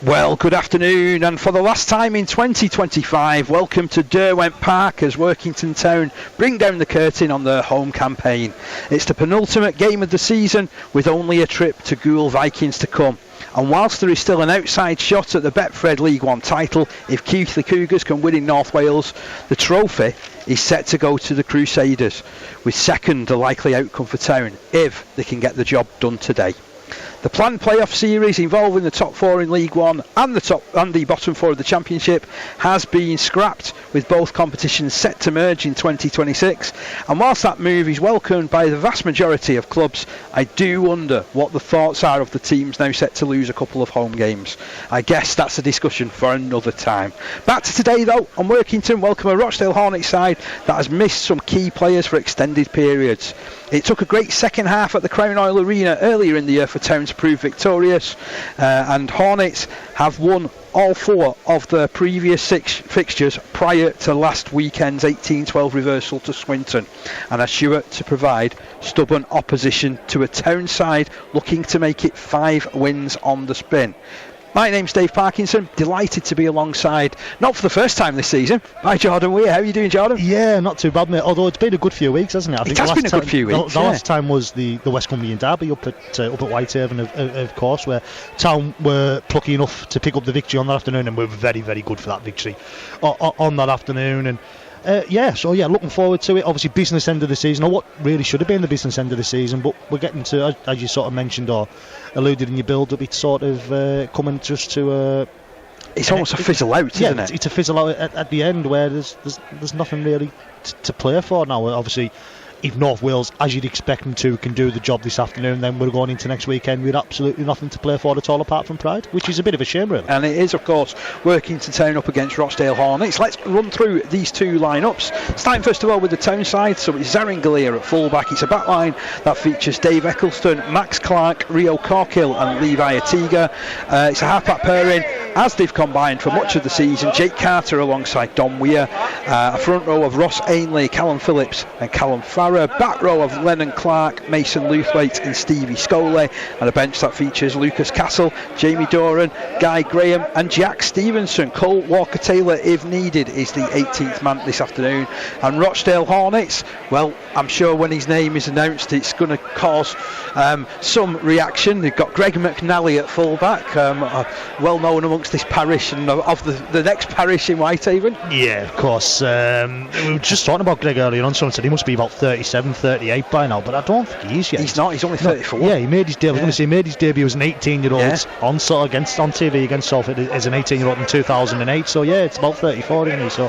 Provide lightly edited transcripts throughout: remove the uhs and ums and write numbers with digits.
Well, good afternoon, and for the last time in 2025, welcome to Derwent Park as Workington Town bring down the curtain on their home campaign. It's the penultimate game of the season, with only a trip to Goole Vikings to come. And whilst there is still an outside shot at the Betfred League One title, if Keighley Cougars can win in North Wales, the trophy is set to go to the Crusaders, with second the likely outcome for Town, if they can get the job done today. The planned playoff series involving the top four in League One and the bottom four of the Championship has been scrapped, with both competitions set to merge in 2026. And whilst that move is welcomed by the vast majority of clubs, I do wonder what the thoughts are of the teams now set to lose a couple of home games. I guess that's a discussion for another time. Back to today though, on Workington welcome a Rochdale Hornets side that has missed some key players for extended periods. It took a great second half at the Crown Oil Arena earlier in the year for Town to prove victorious, and Hornets have won all four of their previous six fixtures prior to last weekend's 18-12 reversal to Swinton, and are sure to provide stubborn opposition to a Town side looking to make it 5 wins on the spin. My name's Dave Parkinson, delighted to be alongside, not for the first time this season, by Jordan Weir. How are you doing, Jordan? Yeah, not too bad, mate, although it's been a good few weeks, hasn't it? It has been a good few weeks. The last time was the West Cumbrian derby up at Whitehaven, of course, where Town were plucky enough to pick up the victory on that afternoon, and were very, very good for that victory on that afternoon. And looking forward to it. Obviously, business end of the season, or what really should have been the business end of the season, but we're getting to, as you sort of mentioned or alluded in your build-up, it's sort of coming just to it's almost a fizzle out, isn't it? It's a fizzle out at the end, where there's nothing really to play for now. Obviously, if North Wales, as you'd expect them to, can do the job this afternoon, then we're going into next weekend with absolutely nothing to play for at all apart from pride, which is a bit of a shame, really. And it is, of course, Workington Town up against Rochdale Hornets. Let's run through these two lineups. Starting first of all with the Town side, so it's Zarin Galea at fullback. It's a back line that features Dave Eccleston, Max Clark, Rio Corkill and Levi Atiga. It's a half-back pairing, as they've combined for much of the season. Jake Carter alongside Don Weir. A front row of Ross Ainley, Callum Phillips and Callum Farrer. Back row of Lennon Clark, Mason Luthwaite and Stevie Scoley. And a bench that features Lucas Castle, Jamie Doran, Guy Graham and Jack Stevenson. Cole Walker-Taylor, if needed, is the 18th man this afternoon. And Rochdale Hornets, well, I'm sure when his name is announced it's going to cause some reaction. They've got Greg McNally at fullback, well known amongst this parish and of the next parish in Whitehaven. Yeah, of course. We were just talking about Greg earlier on. Someone said he must be about 37, 38 by now, but I don't think he is yet. He's not. He's only 34. Yeah, he made his debut. He made his debut as an 18-year-old on TV against Salford as an 18-year-old in 2008. So yeah, it's about 34, isn't he? So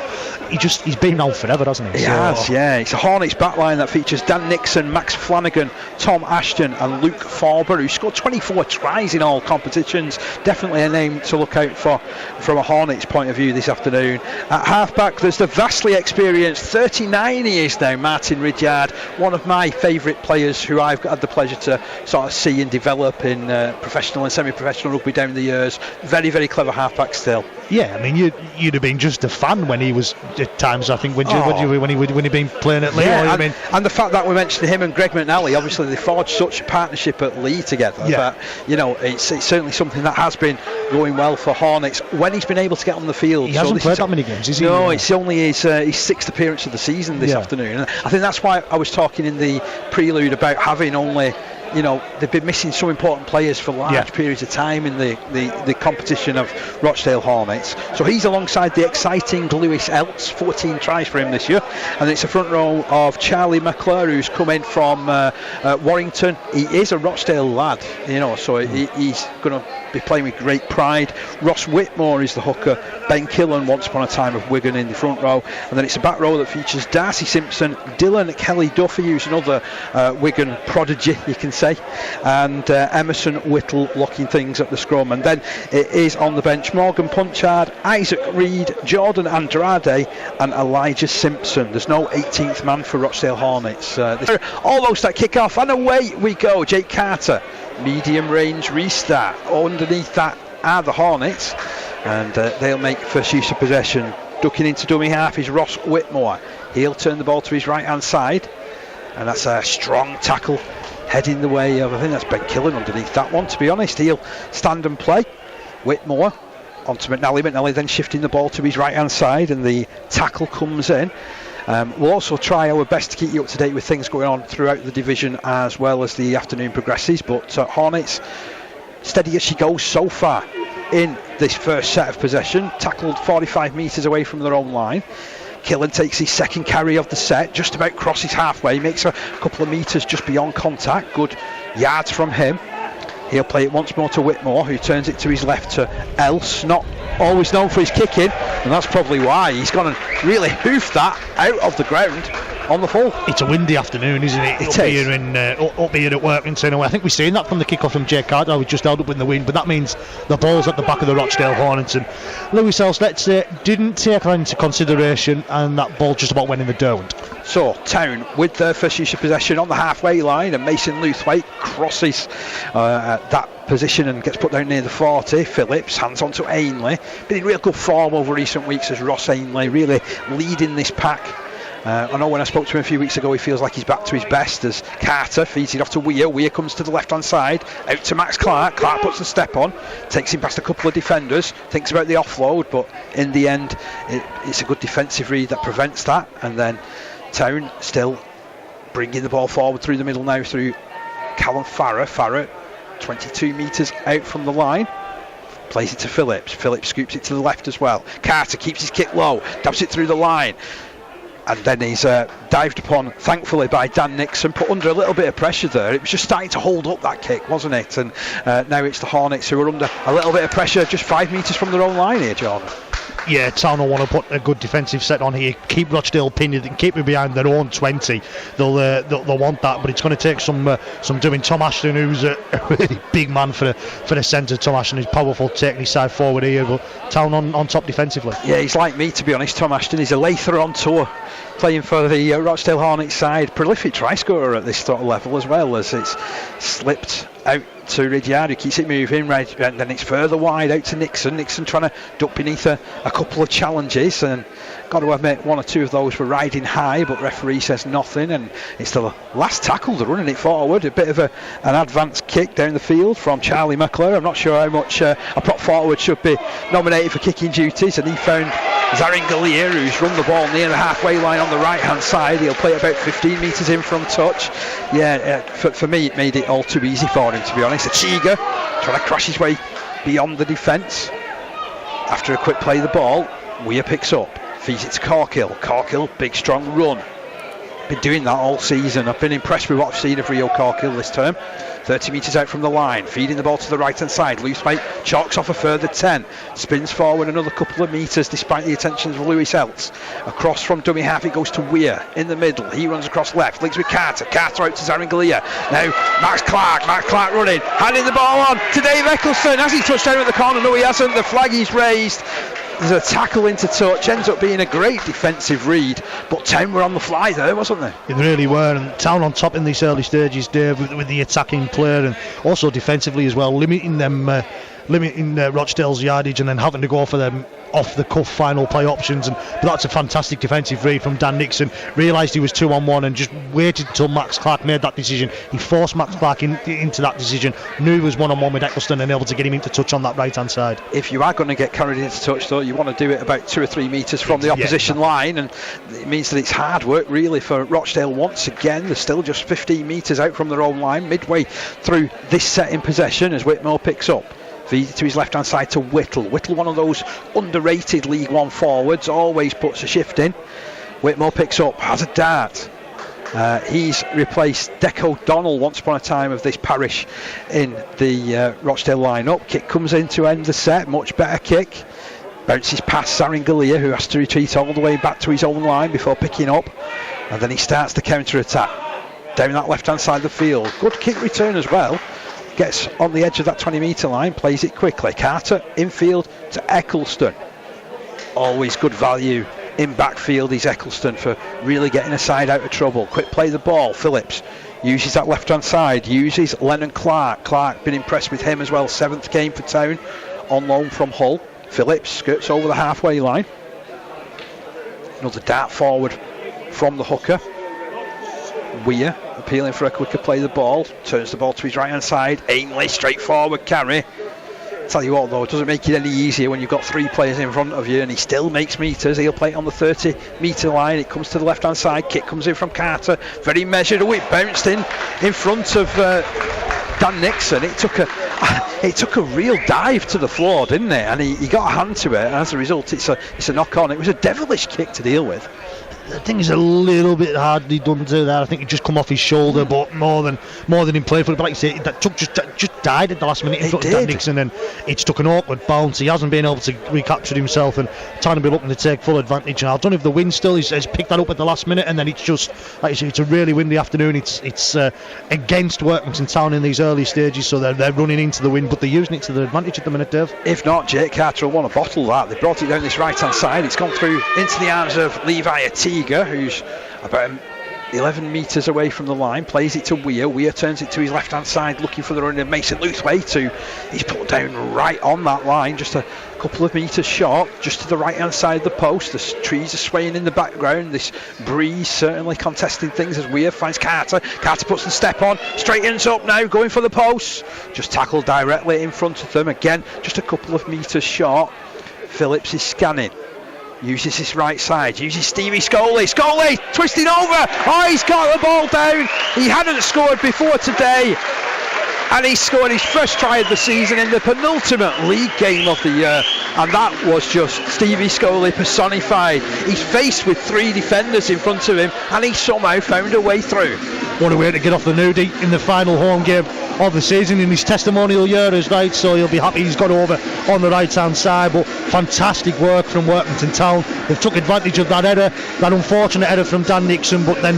he's been out forever, hasn't he? He has. Yeah, it's a Hornets backline that features Dan Nixon, Max Flanagan, Tom Ashton, and Luke Forber, who scored 24 tries in all competitions. Definitely a name to look out for from a Hornets point of view this afternoon. At halfback, there's the vastly experienced 39 he is now, Martin Ridyard, one of my favourite players who I've had the pleasure to sort of see and develop in professional and semi-professional rugby down the years. Very, very clever halfback still. Yeah, I mean, you'd have been just a fan when he was at times, I think, when he'd been playing at Leigh. Yeah, and the fact that we mentioned him and Greg McNally, obviously they forged such a partnership at Leigh together. Yeah. But it's certainly something that has been going well for Hornets when he's been able to get on the field. He hasn't played that many games, is he? No, it's only his 6th appearance of the season this afternoon. And I think that's why I was talking in the prelude about having only, they've been missing some important players for large periods of time in the competition of Rochdale Hornets. So he's alongside the exciting Lewis Elts, 14 tries for him this year. And it's a front row of Charlie McClure, who's come in from Warrington. He is a Rochdale lad, so he's going to be playing with great pride. Ross Whitmore is the hooker. Ben Killen, once upon a time of Wigan, in the front row. And then it's a back row that features Darcy Simpson, Dylan Kelly Duffy, who's another Wigan prodigy, you can say, and Emerson Whittle locking things at the scrum. And then it is on the bench Morgan Punchard, Isaac Reed, Jordan Andrade and Elijah Simpson. There's no 18th man for Rochdale Hornets. Almost at kick-off, and away we go. Jake Carter, medium range restart. Underneath that are the Hornets, and they'll make first use of possession. Ducking into dummy half is Ross Whitmore. He'll turn the ball to his right hand side, and that's a strong tackle heading the way of, I think that's Ben Killen underneath that one, to be honest. He'll stand and play. Whitmore onto McNally. McNally then shifting the ball to his right hand side, and the tackle comes in. We'll also try our best to keep you up to date with things going on throughout the division as well as the afternoon progresses, but Hornets steady as she goes so far in this first set of possession, tackled 45 metres away from their own line. Killen takes his second carry of the set, just about crosses halfway, makes a couple of metres just beyond contact, good yards from him. He'll play it once more to Whitmore, who turns it to his left to Else, not always known for his kicking, and that's probably why he's gone and really hoofed that out of the ground on the full. It's a windy afternoon, isn't it? Up here at Workington. I think we've seen that from the kickoff from Jay Carter. We just held up in the wind, but that means the ball's at the back of the Rochdale Hornets, and Lewis Else, let's say, didn't take that into consideration, and that ball just about went in the Derwent. So Town with their first use of possession on the halfway line, and Mason Luthwaite crosses at that position and gets put down near the 40. Phillips hands on to Ainley. Been in real good form over recent weeks as Ross Ainley, really leading this pack. I know when I spoke to him a few weeks ago, he feels like he's back to his best as Carter feeds it off to Weir. Weir comes to the left hand side, out to Max Clark. Clark puts the step on, takes him past a couple of defenders, thinks about the offload, but in the end it's a good defensive read that prevents that. And then Town still bringing the ball forward through the middle now through Callum Farrer. Farrer 22 metres out from the line, plays it to Phillips. Phillips scoops it to the left as well. Carter keeps his kick low, dabs it through the line, and then he's dived upon thankfully by Dan Nixon, put under a little bit of pressure there. It was just starting to hold up that kick, wasn't it? And now it's the Hornets who are under a little bit of pressure just 5 metres from their own line here, John. Yeah, Town will want to put a good defensive set on here, keep Rochdale pinned and keep it behind their own 20. They'll want that, but it's going to take some doing. Tom Ashton, who's a really big man for the centre. Tom Ashton is powerful, taking his side forward here, but Town on top defensively. Yeah, he's like me, to be honest. Tom Ashton is a lather on tour, playing for the Rochdale Hornets side. Prolific try scorer at this sort of level, as well as it's slipped out to Ridyard, who keeps it moving right, and then it's further wide out to Nixon. Nixon trying to duck beneath a couple of challenges, and got to admit one or two of those were riding high, but referee says nothing, and it's the last tackle. They're running it forward. A bit of an advanced kick down the field from Charlie McClure. I'm not sure how much a prop forward should be nominated for kicking duties, and he found Zarin Gallier, who's run the ball near the halfway line on the right hand side. He'll play it about 15 metres in from touch. For me it made it all too easy for him, to be honest. Achiga trying to crash his way beyond the defence. After a quick play of the ball, Weir picks up, feeds it to Corkill. Corkill, big strong run. Been doing that all season. I've been impressed with what I've seen of Rio Corkill this term. 30 metres out from the line, feeding the ball to the right hand side. Looseweight chalks off a further 10, spins forward another couple of metres despite the attentions of Lewis Else. Across from dummy half it goes to Weir in the middle. He runs across left, links with Carter. Carter out to Zarin Gallier. Now Max Clark running, handing the ball on to Dave Eccleston. Has he touched down at the corner? No, he hasn't. The flag is raised. There's a tackle into touch, ends up being a great defensive read, but Town were on the fly there, wasn't they? They really were, and Town on top in these early stages, Dave, with the attacking player, and also defensively as well, limiting Rochdale's yardage and then having to go for them off the cuff final play options. But that's a fantastic defensive read from Dan Nixon. Realised he was 2-on-1 and just waited until Max Clark made that decision. He forced Max Clark into that decision, knew he was 1-on-1 with Eccleston and able to get him into touch on that right hand side. If you are going to get carried into touch though, you want to do it about 2 or 3 metres from the opposition line, and it means that it's hard work really for Rochdale once again. They're still just 15 metres out from their own line midway through this set in possession as Whitmore picks up. Feeds to his left hand side to Whittle. Whittle, one of those underrated League One forwards, always puts a shift in. Whitmore picks up, has a dart. He's replaced Deck O'Donnell once upon a time of this parish in the Rochdale lineup. Kick comes in to end the set, much better kick. Bounces past Zarin Gallier, who has to retreat all the way back to his own line before picking up. And then he starts the counter attack down that left hand side of the field. Good kick return as well. Gets on the edge of that 20 metre line, plays it quickly. Carter infield to Eccleston. Always good value in backfield is Eccleston for really getting a side out of trouble. Quick play the ball. Phillips uses that left hand side, uses Lennon Clark. Clark, been impressed with him as well. 7th game for Town on loan from Hull. Phillips skirts over the halfway line. Another dart forward from the hooker. Weir appealing for a quicker play of the ball, turns the ball to his right hand side. Ainley straightforward carry, Tell you what though, it doesn't make it any easier when you've got 3 players in front of you, and he still makes metres. He'll play it on the 30 metre line. It comes to the left hand side, kick comes in from Carter, very measured. Oh, it bounced in front of Dan Nixon. It took a real dive to the floor, didn't it? And he got a hand to it, and as a result it's a knock on. It was a devilish kick to deal with. I think he's a little bit hardly done to that. I think it just come off his shoulder, but more than in play for it. But like you say, that just died at the last minute in front of Dan Nixon, and it's took an awkward bounce. He hasn't been able to recapture himself, and trying to be looking to take full advantage. And I don't know if the wind still has picked that up at the last minute, and then it's just, like you say, it's a really windy afternoon. It's against Workington Town in these early stages, so they're running into the wind, but they're using it to their advantage at the minute, Dave. If not, Jake Carter will want to bottle that. They brought it down this right hand side. It's gone through into the arms of Levi Atiga, who's about 11 metres away from the line, plays it to Weir. Weir turns it to his left hand side, looking for the run of Mason Luthwaite, he's put down right on that line, just a couple of metres short, just to the right hand side of the post. The trees are swaying in the background, this breeze certainly contesting things as Weir finds Carter. Carter puts the step on, straightens up now, going for the post, just tackled directly in front of them, again just a couple of metres short. Phillips is scanning, uses his right side, uses Stevie Scoley twisting over. Oh, he's got the ball down. He hadn't scored before today, and he scored his first try of the season in the penultimate league game of the year, and that was just Stevie Scoley personified. He's faced with 3 defenders in front of him, and he somehow found a way through. What a way to get off the nudie in the final home game of the season in his testimonial year as right, so he'll be happy he's got over on the right hand side. But fantastic work from Workington Town. They've took advantage of that header, that unfortunate header from Dan Nixon, but then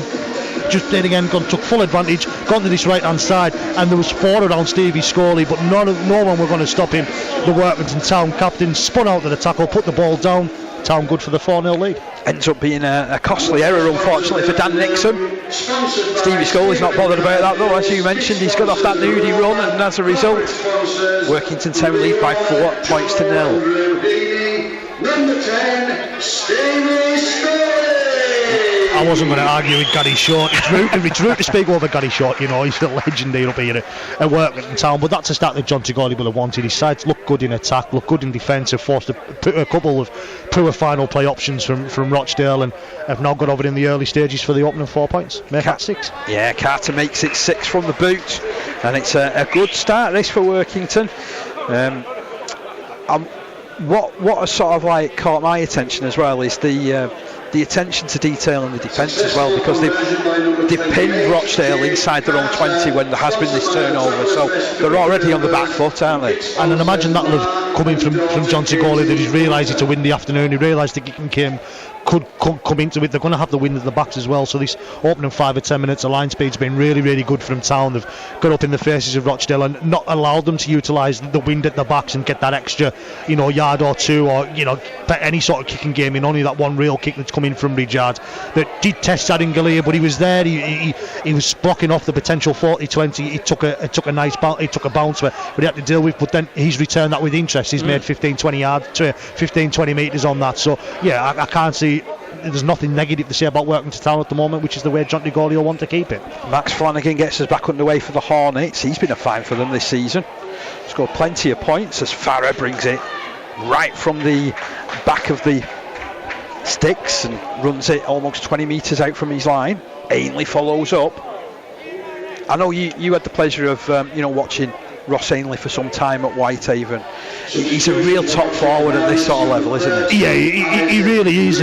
just then again took full advantage, gone to this right hand side, and there was 4 around Stevie Scoley, but no one were going to stop him. The Workington Town captain spun out to the tackle, put the ball down. Town good for the 4-0 lead. Ends up being a costly error, unfortunately, for Dan Nixon. Stevie Scoley's not bothered about that though. As you mentioned, he's got off that nudie run, and as a result, Workington Town lead by 4 points to 0. Number 10, Stevie Scoley. I wasn't going to argue with Gary Short. It's rude to speak over Gary Short, you know, he's a legend here up here at Workington Town, but that's a start that John Tigoli would have wanted. His sides look good in attack, look good in defence, have forced a couple of poor final play options from Rochdale, and have now got over in the early stages for the opening 4 points. Make that 6. Yeah, Carter makes it 6 from the boot, and it's a good start this for Workington. What has sort of like caught my attention as well is the attention to detail in the defence as well, because they've pinned Rochdale inside their own 20 when there has been this turnover, so they're already on the back foot, aren't they? And then imagine that'll have come in from John Tigoli, that he's realised it's a windy afternoon, he realised the kicking game could come into it. They're going to have the wind at the backs as well, so this opening 5 or 10 minutes of line speed's been really, really good from Town. They've got up in the faces of Rochdale and not allowed them to utilise the wind at the backs and get that extra, yard or two, or any sort of kicking game in. Only that one real kick that's come in from Rijad that did test that in Galea, but he was there. He was blocking off the potential 40-20. He took a nice bounce. He took a bounce where he had to deal with, but then he's returned that with interest. He's made 15-20 yards, 15-20 metres on that. So yeah, I can't see. There's nothing negative to say about Workington Town at the moment, which is the way John Tigoli will want to keep it. Max Flanagan gets us back underway for the Hornets. He's been a find for them this season. Scored plenty of points as Farah brings it right from the back of the sticks and runs it almost 20 metres out from his line. Ainley follows up. I know you had the pleasure of watching Ross Ainley for some time at Whitehaven. He's a real top forward at this sort of level, isn't he? Yeah, he really is.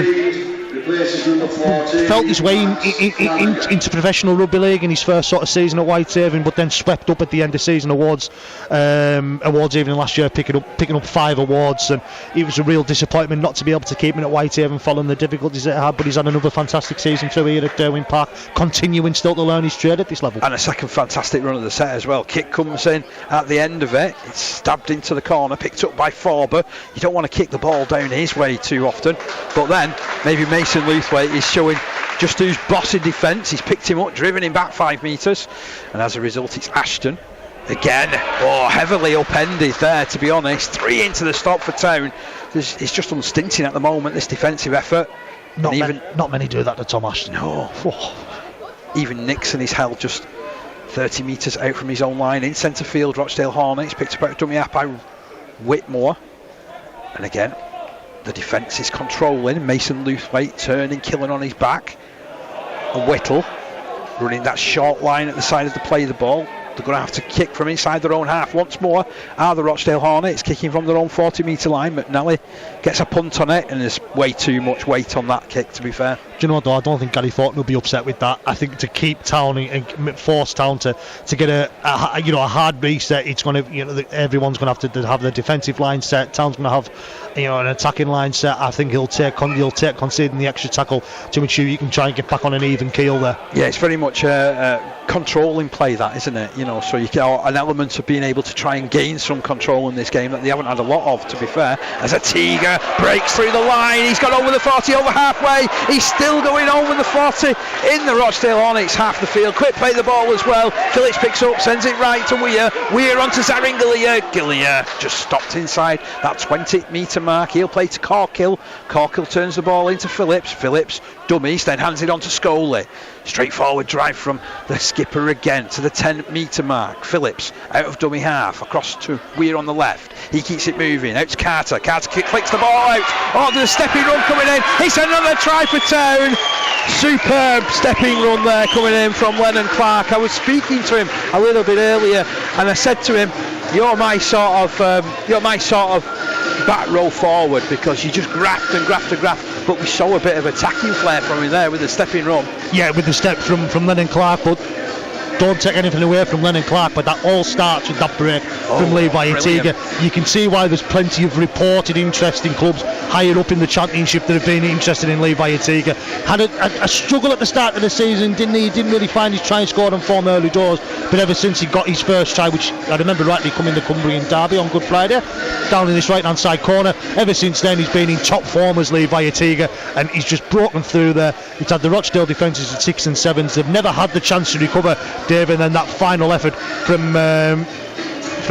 Felt his way into professional rugby league in his first sort of season at Whitehaven, but then swept up at the end of season awards evening last year, picking up 5 awards, and it was a real disappointment not to be able to keep him at Whitehaven following the difficulties that it had. But he's had another fantastic season through here at Derwent Park, continuing still to learn his trade at this level. And a second fantastic run of the set as well. Kick comes in at the end of it. It's stabbed into the corner, picked up by Forber. You don't want to kick the ball down his way too often, but then maybe Mason Luthwaite is showing just who's boss in defence. He's picked him up, driven him back 5 metres, and as a result it's Ashton again. Heavily upended there, to be honest. 3 into the stop for Town. It's just unstinting at the moment, this defensive effort. Not many do that to Tom Ashton. No. Even Nixon is held just 30 metres out from his own line in centre field. Rochdale Hornets picked up a dummy up by Whitmore, and again the defence is controlling. Mason Lewthwaite turning, killing on his back, and Whittle running that short line at the side of the play of the ball. They're going to have to kick from inside their own half once more. Are the Rochdale Hornets kicking from their own 40-metre line? McNally gets a punt on it, and there's way too much weight on that kick, to be fair. Do you know what, though? I don't think Gary Thornton will be upset with that. I think to keep Town and force Town to get a hard reset, it's going to, everyone's going to have to have the defensive line set. Town's going to have an attacking line set. I think he'll take conceding the extra tackle to ensure you can try and get back on an even keel there. Yeah, it's very much a controlling play, that, isn't it? So you get an element of being able to try and gain some control in this game that they haven't had a lot of, to be fair. As Atiga breaks through the line, he's got over the 40, over halfway. He's still going over the 40 in the Rochdale Hornets half the field. Quick play the ball as well. Phillips picks up, sends it right to Weir. Weir onto Zarin Gillier. Gillier just stopped inside that 20-metre mark. He'll play to Corkill. Corkill turns the ball into Phillips. Phillips dummies, then hands it on to Scully. Straightforward drive from the skipper again to the 10-metre mark. Phillips out of dummy half, across to Weir on the left. He keeps it moving, out to Carter. Carter flicks the ball out. Oh, there's a stepping run coming in. It's another try for Town. Superb stepping run there coming in from Lennon Clark. I was speaking to him a little bit earlier, and I said to him, you're my sort of back row forward, because you just graft and graft and graft. But we saw a bit of attacking flair from him there with the stepping run. Yeah, with the step from Lennon Clark, but don't take anything away from Lennon Clark, but that all starts with that break from Levi Atiga. You can see why there's plenty of reported interest in clubs higher up in the championship that have been interested in Levi Atiga. Had a struggle at the start of the season, didn't he? He didn't really find his try and score on form early doors, but ever since he got his first try, which I remember rightly coming the Cumbrian derby on Good Friday, down in this right hand side corner, ever since then he's been in top form as Levi Atiga, and he's just broken through there. He's had the Rochdale defences at 6 and 7s. They've never had the chance to recover, Dave, and then that final effort from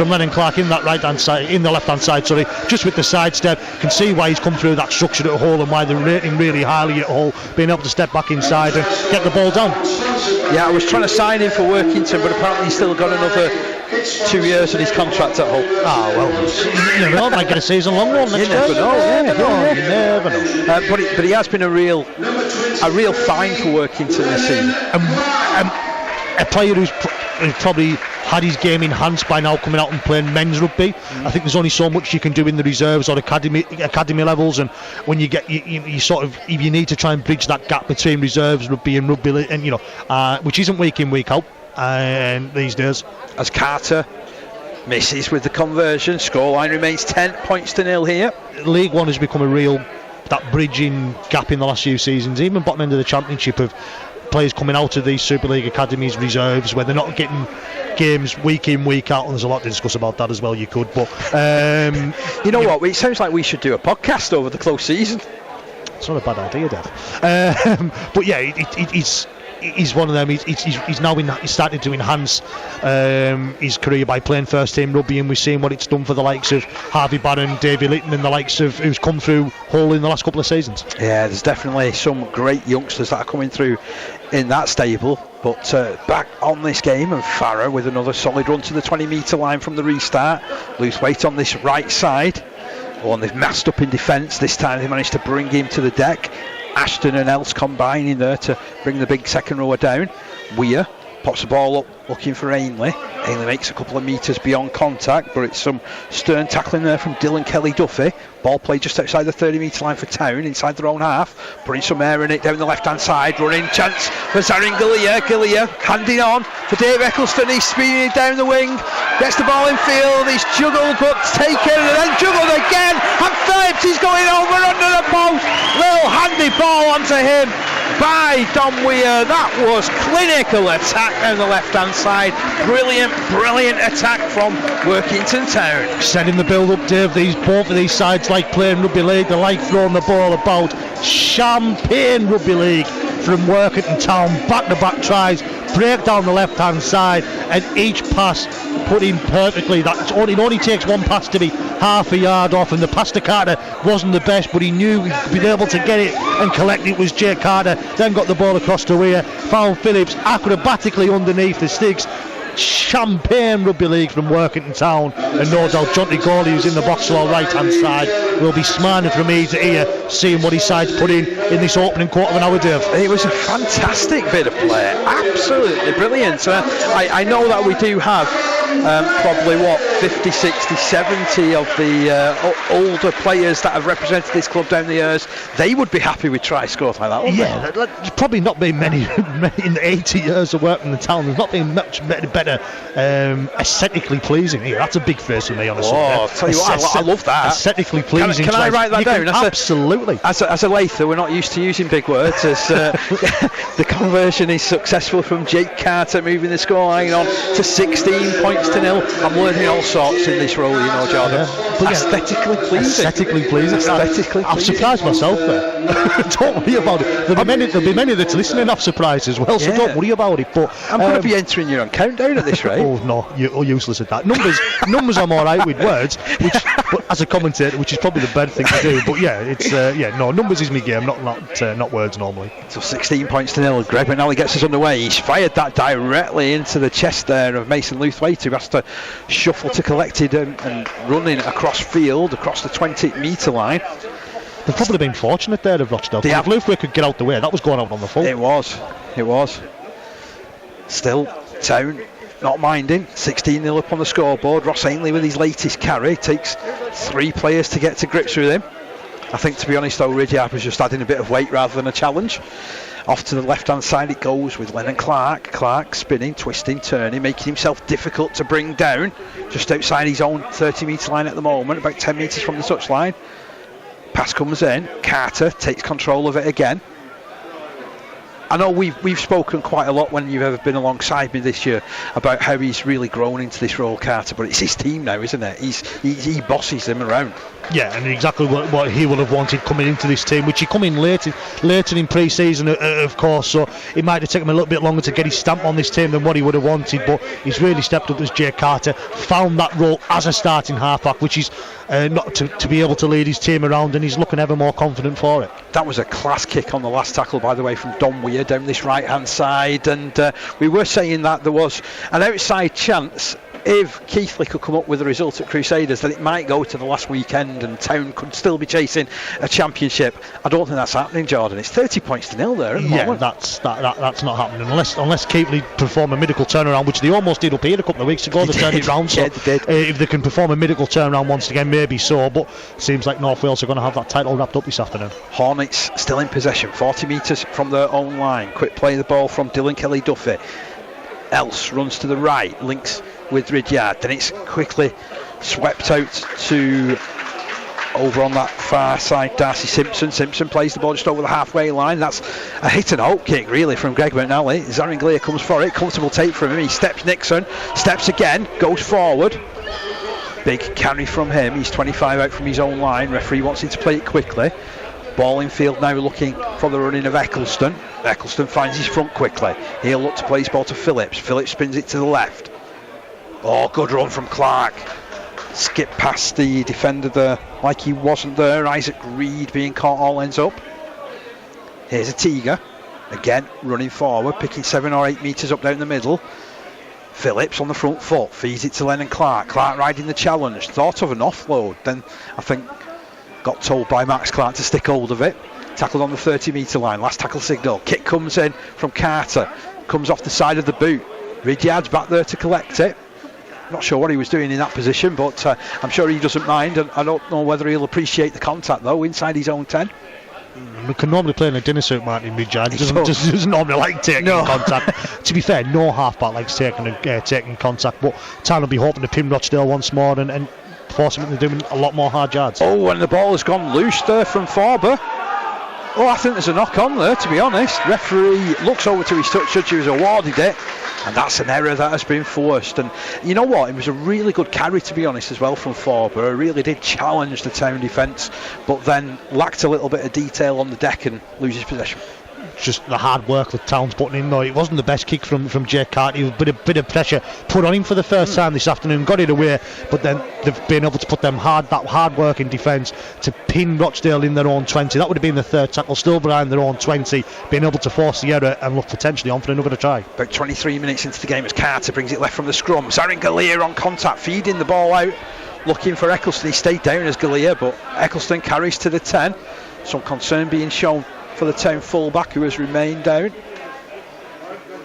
Lennon Clark in that right hand side, in the left hand side, just with the sidestep, can see why he's come through that structure at Hull and why they're rating really highly at Hull, being able to step back inside and get the ball down. Yeah, I was trying to sign him for Workington, but apparently he's still got another 2 years on his contract at Hull. Ah, well, you never know, might get a season long one next year. You never know. But he has been a real find for Workington this season. A player who's probably had his game enhanced by now, coming out and playing men's rugby. I think there's only so much you can do in the reserves or academy levels, and when you get you sort of, you need to try and bridge that gap between reserves rugby and rugby, and which isn't week in week out these days. As Carter misses with the conversion, scoreline remains 10 points to 0 here. League One has become a real that bridging gap in the last few seasons, even bottom end of the championship, of players coming out of these Super League academies reserves where they're not getting games week in week out, and there's a lot to discuss about that as well. You could, but you know what, it sounds like we should do a podcast over the close season. It's not a bad idea, Dave. But yeah, he's one of them. He's now he's started to enhance his career by playing first team rugby, and we've seen what it's done for the likes of Harvey Barron, Davy Litton, and the likes of who's come through Hull in the last couple of seasons. Yeah, there's definitely some great youngsters that are coming through in that stable. But back on this game, and Farrer with another solid run to the 20-metre line from the restart. Loose weight on this right side. Oh, and they've massed up in defence. This time they managed to bring him to the deck. Ashton and Else combining there to bring the big second rower down. Weir pops the ball up looking for Ainley. Ainley makes a couple of metres beyond contact, but it's some stern tackling there from Dylan Kelly Duffy. Ball played just outside the 30-metre line for Town, inside their own half, putting some air in it down the left-hand side. Running chance for Zarin Gillier. Gillier handing on for Dave Eccleston. He's speeding it down the wing, gets the ball in field. He's juggled but taken, and then juggled again. And Phillips is going over under the post. Little handy ball onto him by Dom Weir. That was clinical attack down the left-hand side. Brilliant attack from Workington Town. Setting the build-up, Dave. Both of these sides like playing rugby league. They like throwing the ball about. Champagne rugby league from Workington Town. Back-to-back tries. Break down the left-hand side, and each pass put in perfectly. It only takes one pass to be half a yard off, and the pass to Carter wasn't the best, but he knew he'd be able to get it and collect it. Was Jake Carter, then got the ball across to Weir, found Phillips acrobatically underneath the sticks, champagne rugby league from Workington Town, and no doubt Jonty Gawley, who's in the box to our right hand side, will be smiling from ear to ear, seeing what his side's put in this opening quarter of an hour, Dave. It was a fantastic bit of play, absolutely brilliant. I know that we do have probably 50, 60, 70 of the older players that have represented this club down the years. They would be happy with try scores like that, wouldn't they? There's probably not been many in the 80 years of work in the town. There's not been much better aesthetically pleasing. Yeah, that's a big phrase for me, honestly. I'll tell you what, I love that. Aesthetically pleasing. Can I write that down? Absolutely. As a Lather, we're not used to using big words. As the conversion is successful from Jake Carter, moving the scoreline on to 16 points to 0. I'm learning all sorts in this role, you know, Jordan. Yeah. Aesthetically pleasing. Aesthetically pleasing. I've surprised myself there. Don't worry about it. There'll be many that's listening I've surprised as well, so don't worry about it. But I'm going to be entering your own countdown at this rate. Oh no, you're useless at that. Numbers I'm alright with, words, but as a commentator, which is probably the better thing to do. But yeah, it's numbers is my game, not words normally. So 16 points to 0. Greg McNally gets us underway. He's fired that directly into the chest there of Mason Luthwaite, who has to shuffle to collected and running across field, across the 20-metre line. They've probably been fortunate there of Rochdale. If Luthwaite could get out the way, that was going out on the full. It was. Still, Town not minding. 16-0 up on the scoreboard. Ross Ainley with his latest carry. Takes 3 players to get to grips with him. I think, to be honest, though, Ridyard was just adding a bit of weight rather than a challenge. Off to the left-hand side it goes with Lennon Clark. Clark spinning, twisting, turning, making himself difficult to bring down. Just outside his own 30-metre line at the moment, about 10 metres from the touchline. Pass comes in. Carter takes control of it again. I know we've spoken quite a lot when you've ever been alongside me this year about how he's really grown into this role, Carter, but it's his team now, isn't it? He bosses them around. Yeah, and exactly what he would have wanted coming into this team, which he come in later in pre-season, of course, so it might have taken him a little bit longer to get his stamp on this team than what he would have wanted, but he's really stepped up as Jake Carter, found that role as a starting halfback, which is not to be able to lead his team around, and he's looking ever more confident for it. That was a class kick on the last tackle, by the way, from Don Weir down this right-hand side, and we were saying that there was an outside chance if Keighley could come up with a result at Crusaders that it might go to the last weekend and Town could still be chasing a championship. I don't think that's happening, Jordan. It's 30 points to 0 there at the moment. That's not happening unless Keighley perform a miracle turnaround, which they almost did up here a couple of weeks ago. They turned it round, so if they can perform a miracle turnaround once again, maybe so, but seems like North Wales are going to have that title wrapped up this afternoon. Hornets still in possession, 40 metres from their own line. Quick play the ball from Dylan Kelly-Duffy. Else runs to the right, links with Ridyard, then it's quickly swept out to over on that far side Darcy Simpson plays the ball just over the halfway line. That's a hit and hope kick really from Greg McNally. Zaringlia comes for it, comfortable take from him, he steps Nixon, steps again, goes forward, big carry from him. He's 25 out from his own line. Referee wants him to play it quickly. Ball in field now, looking for the running of Eccleston. Eccleston finds his front quickly. He'll look to play his ball to Phillips. Phillips spins it to the left. Oh, good run from Clark. Skip past the defender there like he wasn't there. Isaac Reed being caught all ends up. Here's a Tiger. Again, running forward, picking 7 or 8 metres up down the middle. Phillips on the front foot, feeds it to Lennon Clark. Clark riding the challenge. Thought of an offload. Then I think got told by Max Clark to stick hold of it. Tackled on the 30-metre line. Last tackle signal. Kick comes in from Carter. Comes off the side of the boot. Ridyard's back there to collect it. Not sure what he was doing in that position, but I'm sure he doesn't mind, and I don't know whether he'll appreciate the contact though inside his own 10. We can normally play in a dinner suit, Martin Ridyard. He doesn't normally like taking contact. To be fair, no halfback likes taking contact, but Town will be hoping to pin Rochdale once more and force him into doing a lot more hard yards. Oh, and the ball has gone loose there from Forber. Oh, I think there's a knock on there, to be honest. Referee looks over to his touch judge who's awarded it, and that's an error that has been forced. And you know what, it was a really good carry, to be honest, as well from Forber. He really did challenge the Town defence, but then lacked a little bit of detail on the deck and loses possession. just the hard work that Town's putting in. Though it wasn't the best kick from Jake Carty. A bit of pressure put on him for the first time this afternoon, got it away, but then they've been able to put that hard work in defence to pin Rochdale in their own 20. That would have been the third tackle, still behind their own 20, being able to force the error and look potentially on for another try. About 23 minutes into the game as Carter brings it left from the scrum. Zarin Galea on contact, feeding the ball out, looking for Eccleston. He stayed down as Galea, but Eccleston carries to the 10. Some concern being shown for the Town fullback, who has remained down.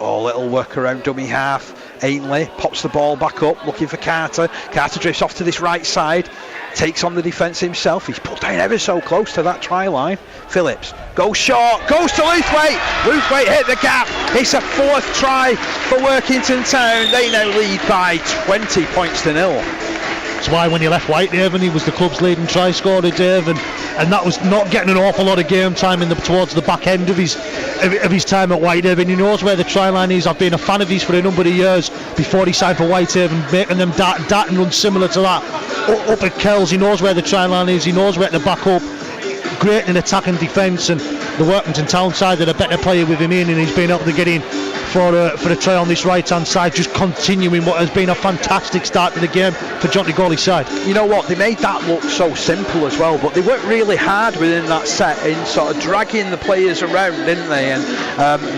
Little work around dummy half. Ainley pops the ball back up, looking for Carter. Carter drifts off to this right side, takes on the defence himself. He's put down ever so close to that try line. Phillips goes short, goes to Luthwaite. Luthwaite hit the gap. It's a 4th try for Workington Town. They now lead by 20 points to 0. That's why when he left Whitehaven, he was the club's leading try scorer, Dave, and that was not getting an awful lot of game time towards the back end of his time at Whitehaven. He knows where the try line is. I've been a fan of his for a number of years before he signed for Whitehaven, making them dart and run similar to that up at Kells. He knows where the try line is. He knows where to back up. Great in attack and defence, and the Workington Town side are a better player with him in, and he's been able to get in for a try on this right hand side, just continuing what has been a fantastic start to the game for Jonty Gawley's side. You know what, they made that look so simple as well, but they worked really hard within that set in sort of dragging the players around, didn't they? And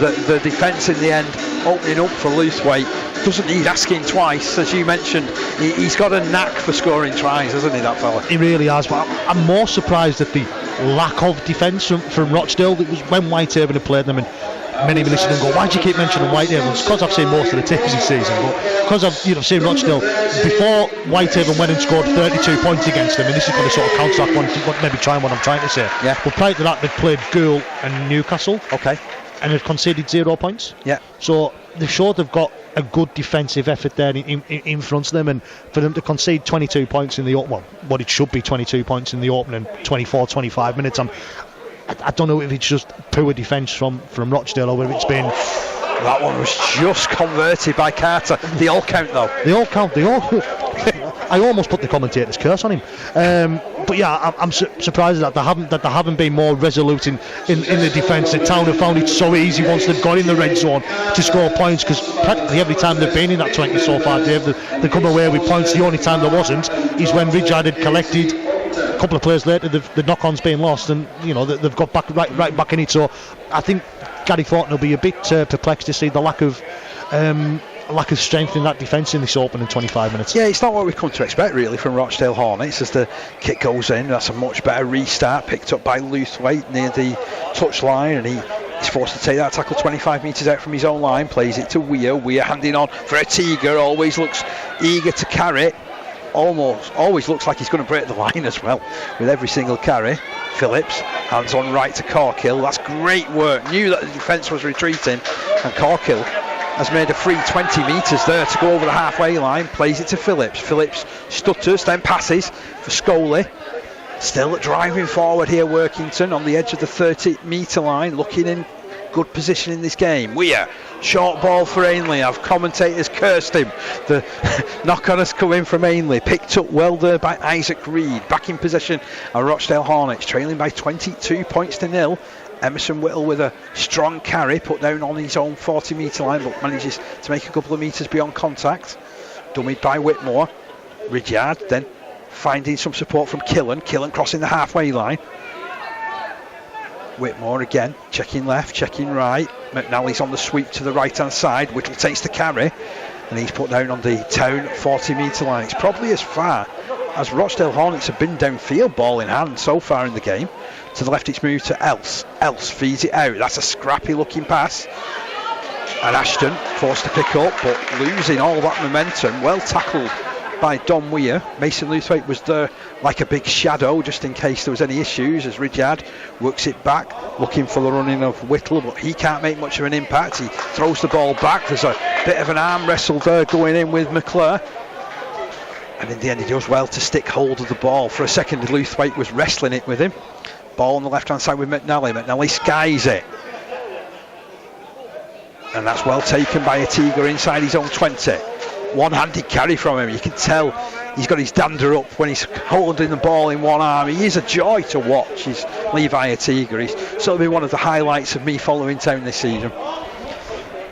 the defence in the end opening up for Luthwaite. Doesn't need asking twice, as you mentioned. He's got a knack for scoring tries, hasn't he, that fella? He really has, but I'm more surprised at the lack of defence from Rochdale. It was when Whitehaven had played them, and many listeners go, why do you keep mentioning Whitehaven? It's because I've seen most of the teams this season, but because I've seen Rochdale before Whitehaven went and scored 32 points against them, and this is going to sort of counteract maybe trying what I'm trying to say. Yeah. But prior to that, they'd played Goole and Newcastle. Okay. And they've conceded 0 points. Yeah. So they've showed they've got a good defensive effort there in front of them, and for them to concede 22 points in the what it should be 22 points in the opening 25 minutes, I don't know if it's just poor defence from Rochdale or whether it's been... That one was just converted by Carter. They all count though. They all count. I almost put the commentator's curse on him. But yeah, I'm surprised that they haven't been more resolute in the defence. The Town have found it so easy once they've got in the red zone to score points, because practically every time they've been in that 20 so far, Dave, they come away with points. The only time there wasn't is when Ridgeard had collected. A couple of players later, the knock-on's been lost, and they've got back right back in it. So I think Gary Thornton will be a bit perplexed to see the lack of strength in that defence in this opening 25 minutes. Yeah, it's not what we've come to expect really from Rochdale Hornets. As the kick goes in, that's a much better restart, picked up by Luthwaite near the touchline, and he's forced to take that tackle 25 metres out from his own line, plays it to Weir handing on for a Tiger, always looks eager to carry. Always looks like he's going to break the line as well with every single carry. Phillips hands on right to Corkill. That's great work. Knew that the defence was retreating, and Corkill has made a free 20 metres there to go over the halfway line. Plays it to Phillips. Phillips stutters, then passes for Scully. Still driving forward here, Workington on the edge of the 30-metre line, looking in good position in this game. Weir, short ball for Ainley. Our commentators cursed him. The knock-on has come in from Ainley, picked up well there by Isaac Reed. Back in possession are Rochdale Hornets, trailing by 22 points to 0. Emerson Whittle with a strong carry, put down on his own 40-metre line, but manages to make a couple of metres beyond contact. Dummied by Whitmore. Ridgeard then finding some support from Killen. Killen crossing the halfway line. Whitmore again, checking left, checking right. McNally's on the sweep to the right-hand side. Whittle takes the carry, and he's put down on the Town 40-metre line. It's probably as far as Rochdale Hornets have been downfield, ball in hand so far in the game. To the left it's moved to Else. Else feeds it out. That's a scrappy looking pass. And Ashton forced to pick up, but losing all that momentum. Well tackled by Don Weir. Mason Luthwaite was there like a big shadow just in case there was any issues, as Ridgeard works it back, looking for the running of Whittle, but he can't make much of an impact. He throws the ball back. There's a bit of an arm wrestle there going in with McClure, and in the end he does well to stick hold of the ball. For a second Luthwaite was wrestling it with him. Ball on the left hand side with McNally. McNally skies it, and that's well taken by a Tiger inside his own 20. one-handed carry from him. You can tell he's got his dander up when he's holding the ball in one arm. He is a joy to watch. He's Levi Atiga. He's sort of been one of the highlights of me following Town this season.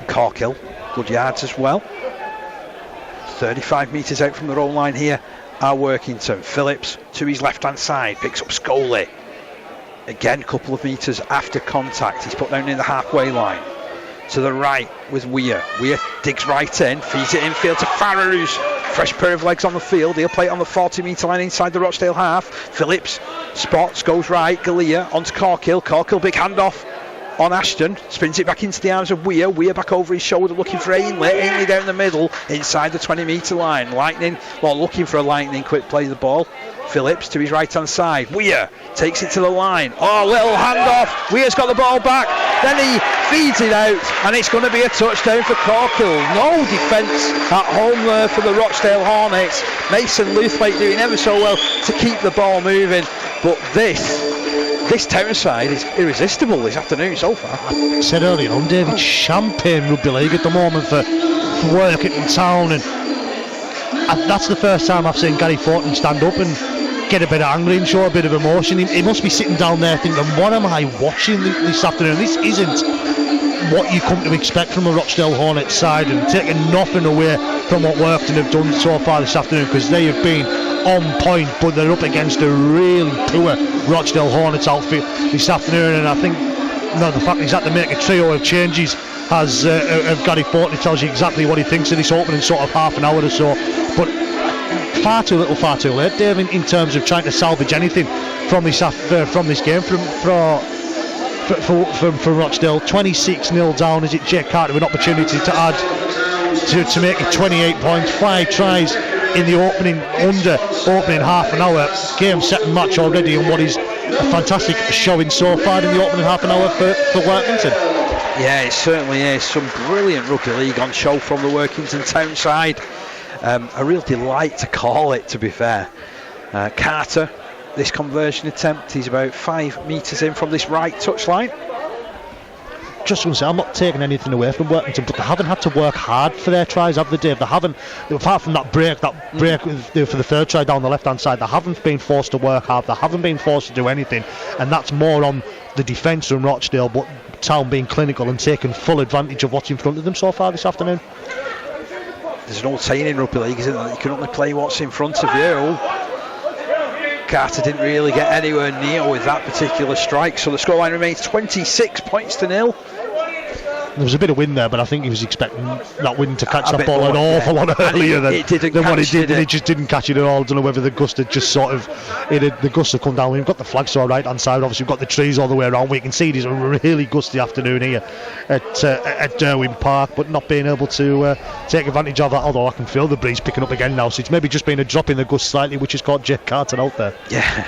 Corkill, good yards as well. 35 metres out from the goal line here are Workington. Phillips to his left-hand side, picks up Scully. Again, a couple of metres after contact. He's put down near the halfway line. To the right with Weir. Weir digs right in, feeds it infield to Farrows. Fresh pair of legs on the field. He'll play it on the 40-metre line inside the Rochdale half. Phillips spots, goes right. Galea onto Corkill. Corkill, big handoff on Ashton. Spins it back into the arms of Weir. Weir back over his shoulder looking for Ainley. Ainley down the middle inside the 20-metre line. Looking for a lightning quick play of the ball. Phillips to his right-hand side. Weir takes it to the line. Little handoff. Weir's got the ball back. Then he feeds it out, and it's going to be a touchdown for Corkill. No defence at home there for the Rochdale Hornets. Mason Luthwaite doing ever so well to keep the ball moving, but this Town side is irresistible this afternoon so far. I said earlier on, David, champagne rugby league at the moment for Workington Town, and that's the first time I've seen Gary Fortin stand up and get a bit angry and show a bit of emotion. He must be sitting down there thinking, what am I watching this afternoon? This isn't what you come to expect from a Rochdale Hornets side, and taking nothing away from what Workington have done so far this afternoon, because they have been on point, but they're up against a really poor Rochdale Hornets outfit this afternoon. And I think the fact he's had to make a trio of changes of Gary Fortin tells you exactly what he thinks of this opening sort of half an hour or so. But far too little, far too late, Dave, in terms of trying to salvage anything from this game for Rochdale. 26-0 down. Is it Jake Carter with an opportunity to add to make it 28 points, 5 tries in the opening half an hour. Game, set and match already, and what is a fantastic showing so far in the opening half an hour for Workington. Yeah, it certainly is. Some brilliant rugby league on show from the Workington Town side. A real delight to call it, to be fair. Carter, this conversion attempt, he's about 5 metres in from this right touchline. Just want to say, I'm not taking anything away from Workington, but they haven't had to work hard for their tries, have they, Dave? They haven't, apart from that break for the third try down the left-hand side, they haven't been forced to work hard, they haven't been forced to do anything, and that's more on the defence from Rochdale, but Town being clinical and taking full advantage of what's in front of them so far this afternoon. There's an old saying in rugby league, isn't there? You can only play what's in front of you. Carter didn't really get anywhere near with that particular strike, so the scoreline remains 26 points to 0. There was a bit of wind there, but I think he was expecting that wind to catch that ball an awful lot earlier than what it did, and it just didn't catch it at all. I don't know whether the gust had just the gust had come down. We've got the flags on our right hand side, obviously we've got the trees all the way around. We can see it is a really gusty afternoon here at Derwin Park, but not being able to take advantage of that, although I can feel the breeze picking up again now, so it's maybe just been a drop in the gust slightly, which has caught Jake Carter out there. Yeah,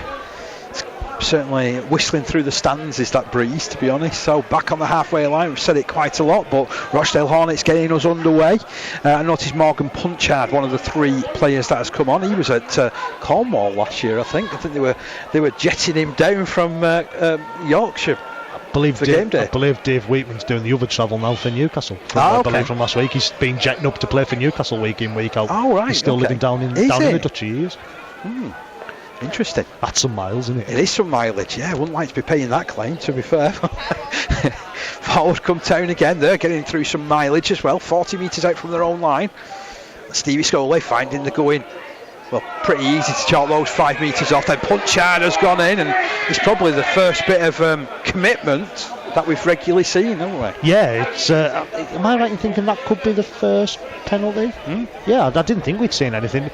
certainly whistling through the stands is that breeze, to be honest. So back on the halfway line, we've said it quite a lot, but Rochdale Hornets getting us underway. I noticed Morgan Punchard, one of the 3 players that has come on. He was at Cornwall last year, I think they were jetting him down from Yorkshire. I believe Dave Wheatman's doing the other travel now for Newcastle. I believe from last week he's been jetting up to play for Newcastle week in, week out. Oh, right. He's still living down in the Duchy. He is. Interesting. That's some miles, isn't it? It is some mileage, yeah. I wouldn't like to be paying that claim, to be fair. Forward come Town again. They're getting through some mileage as well. 40 metres out from their own line. Stevie Scully finding the going. Well, pretty easy to chalk those 5 metres off. Then Punchard has gone in, and it's probably the first bit of commitment that we've regularly seen, haven't we? Yeah, it's. Am I right in thinking that could be the first penalty? Yeah, I didn't think we'd seen anything.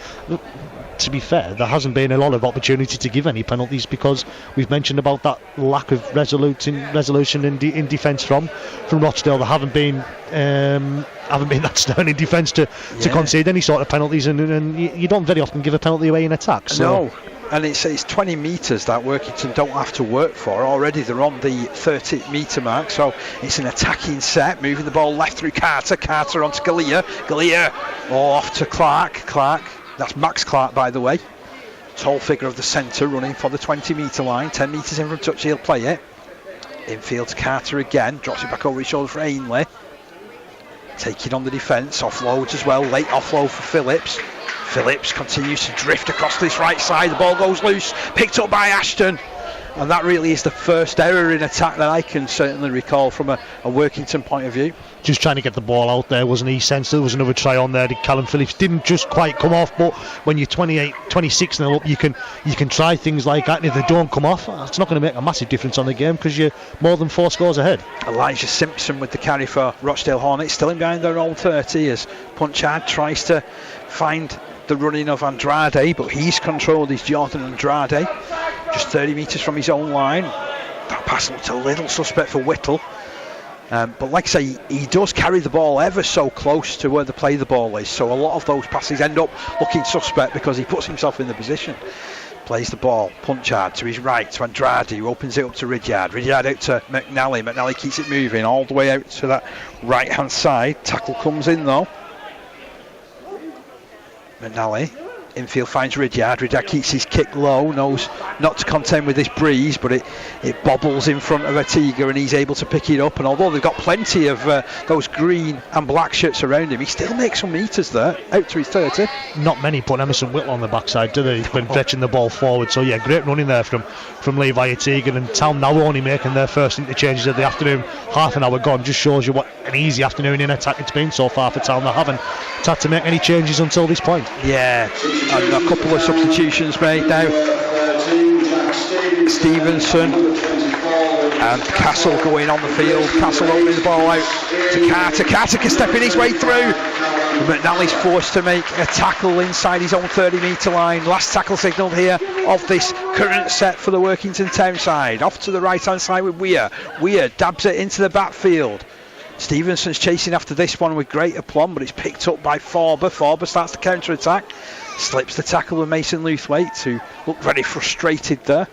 To be fair, there hasn't been a lot of opportunity to give any penalties, because we've mentioned about that lack of resolution in defence from Rochdale. There haven't been that stern in defence to concede any sort of penalties, and you don't very often give a penalty away in attack. So. No, and it's 20 metres that Workington don't have to work for. Already they're on the 30 metre mark, so it's an attacking set, moving the ball left through Carter onto Galea off to Clark. That's Max Clark, by the way. Tall figure of the centre, running for the 20 metre line. 10 metres in from touch, he'll play it. Infield to Carter again. Drops it back over his shoulder for Ainley. taking on the defence, offloads as well, late offload for Phillips. Phillips continues to drift across this right side, the ball goes loose, picked up by Ashton. And that really is the first error in attack that I can certainly recall from a Workington point of view. Just trying to get the ball out there, wasn't he? Sensed there was another try on there. Callum Phillips didn't just quite come off, but when you're 28, 26 and up, you can try things like that, and if they don't come off, it's not going to make a massive difference on the game because you're more than 4 scores ahead. Elijah Simpson with the carry for Rochdale Hornets, still in behind their own 30 as Punchard tries to find the running of Andrade, but he's controlled his Jordan Andrade, just 30 metres from his own line. That pass looked a little suspect for Whittle, but like I say, he does carry the ball ever so close to where the play the ball is, so a lot of those passes end up looking suspect because he puts himself in the position. Plays the ball, Punchard to his right to Andrade, who opens it up to Ridyard out to McNally keeps it moving all the way out to that right hand side. Tackle comes in though. McNally, infield finds Ridyard keeps his kick low, knows not to contend with this breeze, but it bobbles in front of Atiga and he's able to pick it up, and although they've got plenty of those green and black shirts around him, he still makes some metres there, out to his 30. Not many put Emerson Whittle on the backside, do they? He's been fetching the ball forward, so yeah, great running there from Levi Atiga, and Town now only making their first interchanges of the afternoon, half an hour gone, just shows you what an easy afternoon in attack it's been so far for Town. They haven't had to make any changes until this point. Yeah, and a couple of substitutions made now. Stevenson and Castle going on the field. Castle opening the ball out to Carter. Carter stepping his way through. McNally's forced to make a tackle inside his own 30-metre line. Last tackle signalled here of this current set for the Workington Town side. Off to the right-hand side with Weir. Weir dabs it into the backfield. Stevenson's chasing after this one with great aplomb, but it's picked up by Forber. Forber starts to counter-attack. Slips the tackle with Mason Luthwaite, who looked very frustrated there.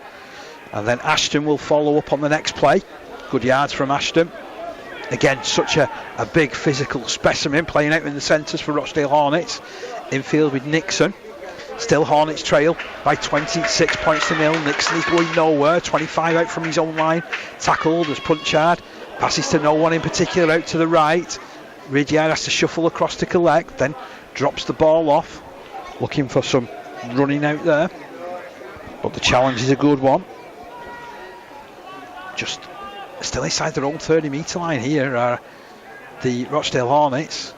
And then Ashton will follow up on the next play. Good yards from Ashton. Again, such a big physical specimen playing out in the centres for Rochdale Hornets. Infield with Nixon. Still Hornets trail by 26 points to nil. Nixon is going nowhere. 25 out from his own line. Tackled as Punchard. Passes to no one in particular out to the right. Ridyard has to shuffle across to collect. Then drops the ball off. Looking for some running out there. But the challenge is a good one. Just still inside their own 30-metre line here are the Rochdale Hornets.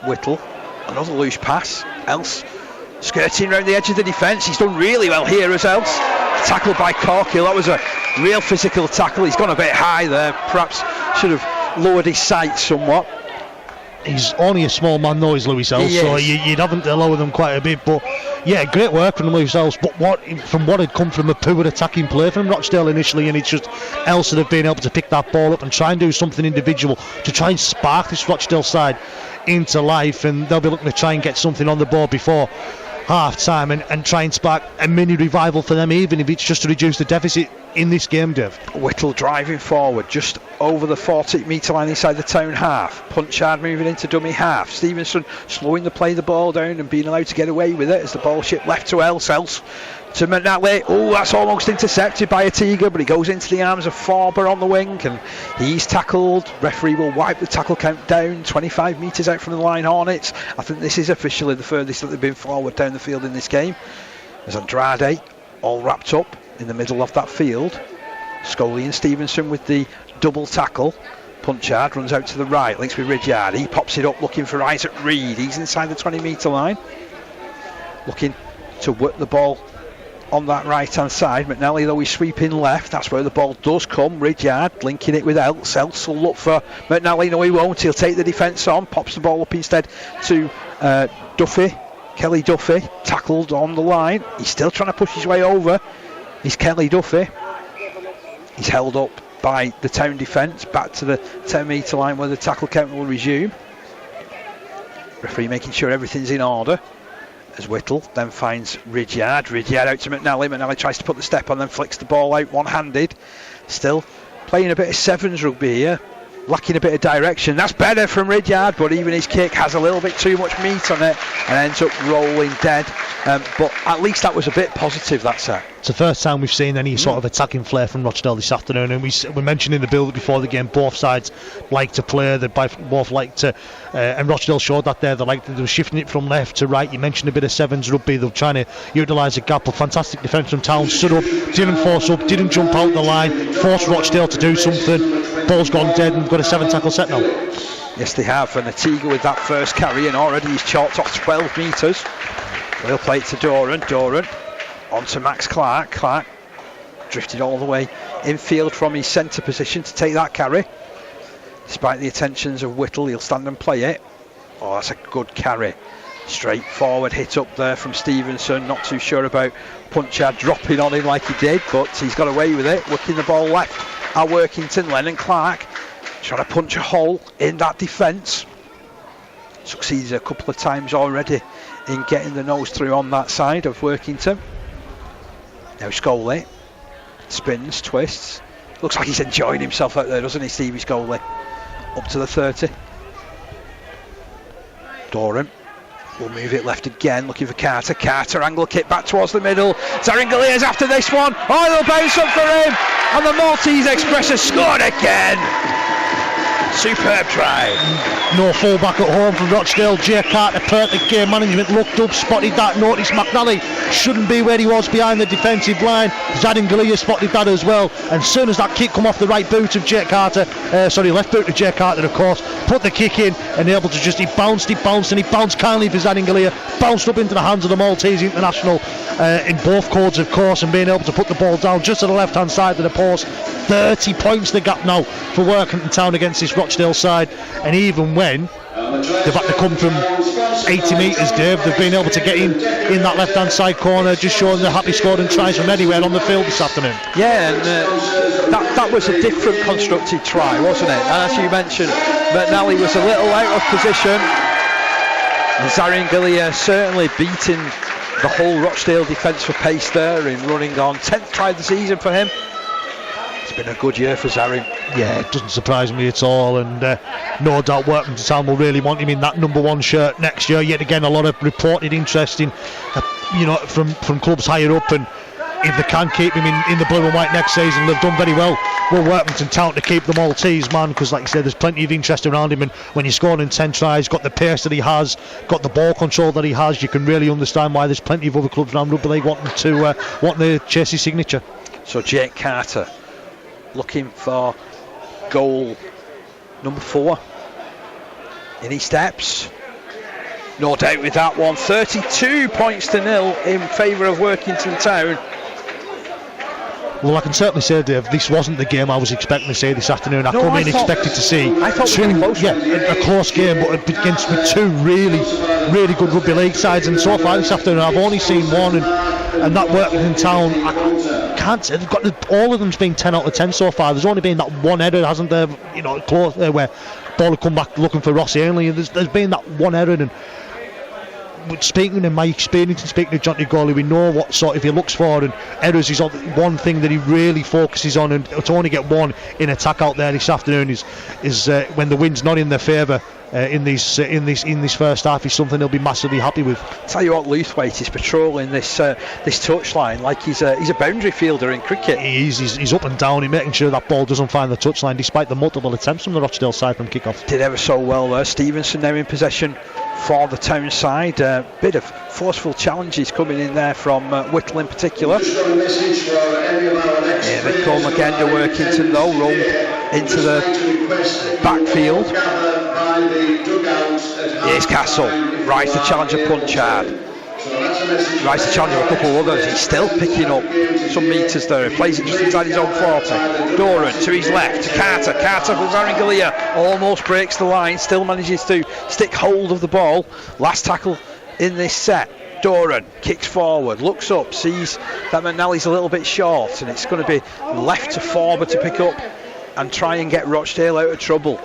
Whittle, another loose pass. Else skirting around the edge of the defence. He's done really well here as Else. Tackled by Corkill. That was a real physical tackle. He's gone a bit high there. Perhaps should have lowered his sights somewhat. He's only a small man though, is Lewis Else, so you'd have to lower them quite a bit. But yeah, great work from Lewis Else. But what had come from a poor attacking play from Rochdale initially, and it's just Else that have been able to pick that ball up and try and do something individual to try and spark this Rochdale side into life, and they'll be looking to try and get something on the board before half time and try and spark a mini revival for them, even if it's just to reduce the deficit in this game, Dave. Whittle driving forward just over the 40-metre line inside the Town half. Punchard moving into dummy half. Stevenson slowing the play the ball down and being allowed to get away with it as the ball shipped left to Else to McNally. Oh, that's almost intercepted by Atiga, but he goes into the arms of Forber on the wing and he's tackled. Referee will wipe the tackle count down. 25 metres out from the line, Hornets. I think this is officially the furthest that they've been forward down the field in this game. There's Andrade all wrapped up in the middle of that field. Scully and Stevenson with the double tackle. Punchard runs out to the right, links with Ridyard. He pops it up looking for Isaac Reed. He's inside the 20-metre line. Looking to work the ball on that right hand side. McNally though is sweeping left. That's where the ball does come. Ridyard linking it with Else. Else will look for McNally. No, he won't. He'll take the defence on. Pops the ball up instead to Duffy. Kelly Duffy tackled on the line. He's still trying to push his way over. He's Kelly Duffy. He's held up by the Town defence back to the 10-metre line where the tackle count will resume. Referee making sure everything's in order as Whittle then finds Ridyard out to McNally. McNally tries to put the step on, then flicks the ball out one-handed. Still playing a bit of sevens rugby here. lacking a bit of direction. That's better from Ridyard, but even his kick has a little bit too much meat on it and ends up rolling dead. But at least that was a bit positive, that set. It's the first time we've seen any sort of attacking flair from Rochdale this afternoon, and we mentioned in the build before the game both sides like to play, they both like to, and Rochdale showed that there. They were shifting it from left to right. You mentioned a bit of sevens rugby. They were trying to utilise a gap. A fantastic defence from Town. Stood up, didn't force up, didn't jump out the line, forced Rochdale to do something. Ball's gone dead, and we've got a 7-tackle set now. Yes, they have, and Atiga with that first carry, and already he's chalked off 12 metres. We'll play it to Doran. On to Max Clark. Clark drifted all the way infield from his centre position to take that carry. Despite the attentions of Whittle, he'll stand and play it. Oh, that's a good carry. Straight forward hit up there from Stevenson. Not too sure about Punchard dropping on him like he did, but he's got away with it. Working the ball left at Workington. Lennon Clark trying to punch a hole in that defence. Succeeded a couple of times already in getting the nose through on that side of Workington. Now Scoley spins, twists. Looks like he's enjoying himself out there, doesn't he, Stevie Scoley? Up to the 30. Doran will move it left again, looking for Carter. Carter angle kick back towards the middle. Zarangalia's after this one. Oh, they'll bounce up for him. And the Maltese Express has scored again. Superb try. No fullback at home from Rochdale. Jay Carter, perfect game management, looked up, spotted that, noticed McNally shouldn't be where he was behind the defensive line. Zadangalia spotted that as well, and as soon as that kick come off the right boot of Jay Carter, left boot of Jay Carter of course, put the kick in and able to just, he bounced and he bounced kindly for Zadangalia, bounced up into the hands of the Maltese international in both codes of course, and being able to put the ball down just to the left hand side of the post. 30 points the gap now for Workington Town against this Rochdale side, and even when they've had to come from 80 metres, Dave, they've been able to get in that left hand side corner, just showing they're happy scoring tries from anywhere on the field this afternoon. Yeah, and that was a different constructed try, wasn't it? And as you mentioned, McNally was a little out of position, and Zarangalia certainly beating the whole Rochdale defence for pace there in running on. 10th try of the season for him. It's been a good year for Zarin. Yeah, it doesn't surprise me at all, and no doubt Workington Town will really want him in that number one shirt next year. Yet again, a lot of reported interest in, from clubs higher up, and if they can keep him in the blue and white next season, they've done very well. Well, Workington Town to keep the Maltese man, because like I said, there's plenty of interest around him, and when you're scoring in 10 tries, got the pace that he has, got the ball control that he has, you can really understand why there's plenty of other clubs around rugby league wanting to chase his signature. So Jake Carter looking for goal number 4. In he steps. No doubt with that one. 32 points to 0 in favour of Workington Town. Well, I can certainly say, Dave, this wasn't the game I was expecting to see this afternoon. I expected to see a close game, but against with two really, really good rugby league sides. And so far this afternoon, I've only seen one, and that Workington Town, I can't say they've got all of them's been 10 out of 10 so far. There's only been that one error, hasn't there? Close where ball had come back looking for Rossi Ainley. There's been that one error, and speaking in my experience and speaking to John Goalie, we know what sort of he looks for, and errors is one thing that he really focuses on, and to only get one in attack out there this afternoon is when the wind's not in their favour in this first half is something he'll be massively happy with. Tell you what, Lewthwaite is patrolling this touchline like he's a boundary fielder in cricket. He's up and down, he's making sure that ball doesn't find the touchline despite the multiple attempts from the Rochdale side from kickoff. Did ever so well there. Stevenson now in possession for the Town side. A bit of forceful challenges coming in there from Whittle in particular. Here they come again to Workington though, rolled into the backfield. Here's Castle, rise to challenge a Punchard. Rise to challenge a couple of others. He's still picking up some metres there. He plays it just inside his own 40. Doran to his left, to Carter. Carter from Zarangalia almost breaks the line, still manages to stick hold of the ball. Last tackle in this set. Doran kicks forward, looks up, sees that McNally's a little bit short, and it's going to be left to Forber to pick up and try and get Rochdale out of trouble.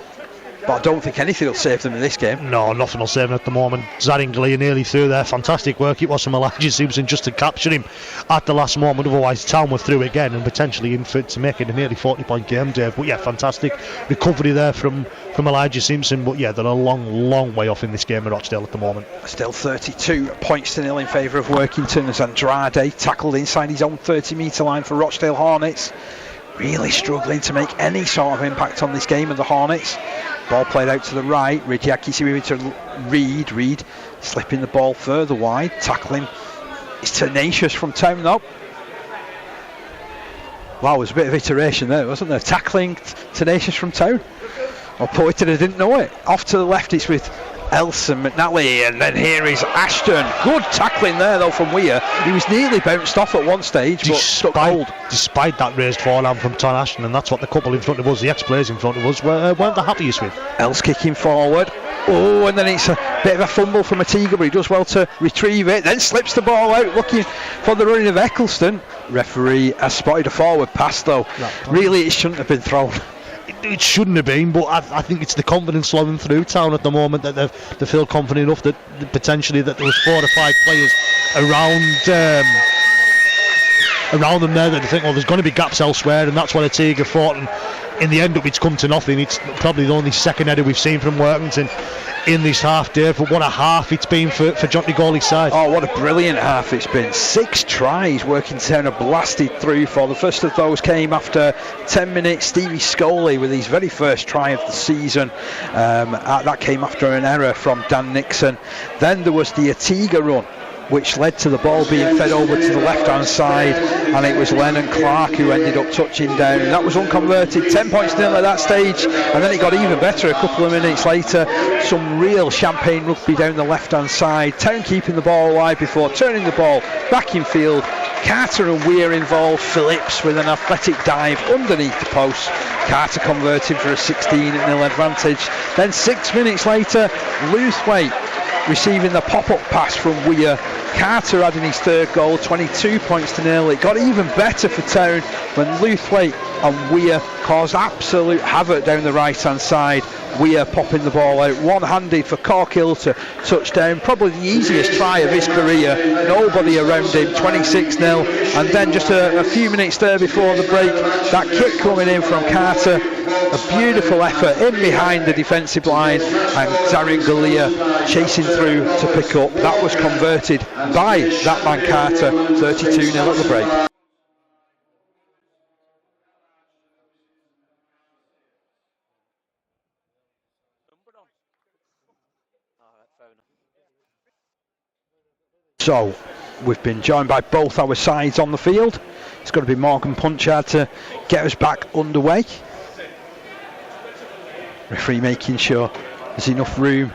but I don't think anything will save them in this game. No, nothing will save them at the moment. Zaringli nearly through there. Fantastic work it was from Elijah Simpson just to capture him at the last moment. Otherwise, Town were through again and potentially in for to make it a nearly 40-point game, Dave. But yeah, fantastic recovery there from Elijah Simpson. But yeah, they're a long way off in this game at Rochdale at the moment. Still 32 points to nil in favour of Workington as Andrade tackled inside his own 30-metre line for Rochdale Hornets. Really struggling to make any sort of impact on this game of the Hornets. Ball played out to the right. Ridiaki to Reed slipping the ball further wide. Tackling is tenacious from Town though. Wow, there's a bit of iteration there, wasn't there? Tackling tenacious from Town. Well, Poitner didn't know it. Off to the left it's with Elson, McNally, and then here is Ashton. Good tackling there though from Weir. He was nearly bounced off at one stage, but stuck hold. Despite that raised forearm from Ton Ashton, and that's what the couple in front of us, the ex-players in front of us, weren't the happiest with. Els kicking forward. Oh, and then it's a bit of a fumble from Atiga, but he does well to retrieve it. Then slips the ball out, looking for the running of Eccleston. Referee has spotted a forward pass though. Really, it shouldn't have been thrown. It shouldn't have been, but I think it's the confidence flowing through Town at the moment that they feel confident enough that potentially that there was 4 or 5 players around them there that they think, well, there's going to be gaps elsewhere, and that's what Atiga thought. And in the end, it's come to nothing. It's probably the only second header we've seen from Workington in this half, Dave. But what a half it's been for John Gawley's side. Oh, what a brilliant half it's been. 6 tries Workington have blasted through for. The first of those came after 10 minutes. Stevie Scoley with his very first try of the season. That came after an error from Dan Nixon. Then there was the Atiga run, which led to the ball being fed over to the left-hand side, and it was Lennon Clark who ended up touching down, and that was unconverted. 10 points nil at that stage, and then it got even better a couple of minutes later. Some real champagne rugby down the left-hand side. Town keeping the ball alive before turning the ball back in field. Carter and Weir involved. Phillips with an athletic dive underneath the post. Carter converting for a 16-0 advantage. Then 6 minutes later, Lewthwaite receiving the pop-up pass from Weir. Carter adding his third goal, 22 points to nil. It got even better for Town when Lewthwaite and Weir caused absolute havoc down the right-hand side. Weir popping the ball out one-handed for Corkill to touchdown. Probably the easiest try of his career. Nobody around him, 26-0. And then just a few minutes there before the break, that kick coming in from Carter. A beautiful effort in behind the defensive line, and Darren Galea chasing through to pick up. That was converted by that man Carter. 32-0 at the break. So we've been joined by both our sides on the field. It's got to be Morgan Punchard to get us back underway. Referee making sure there's enough room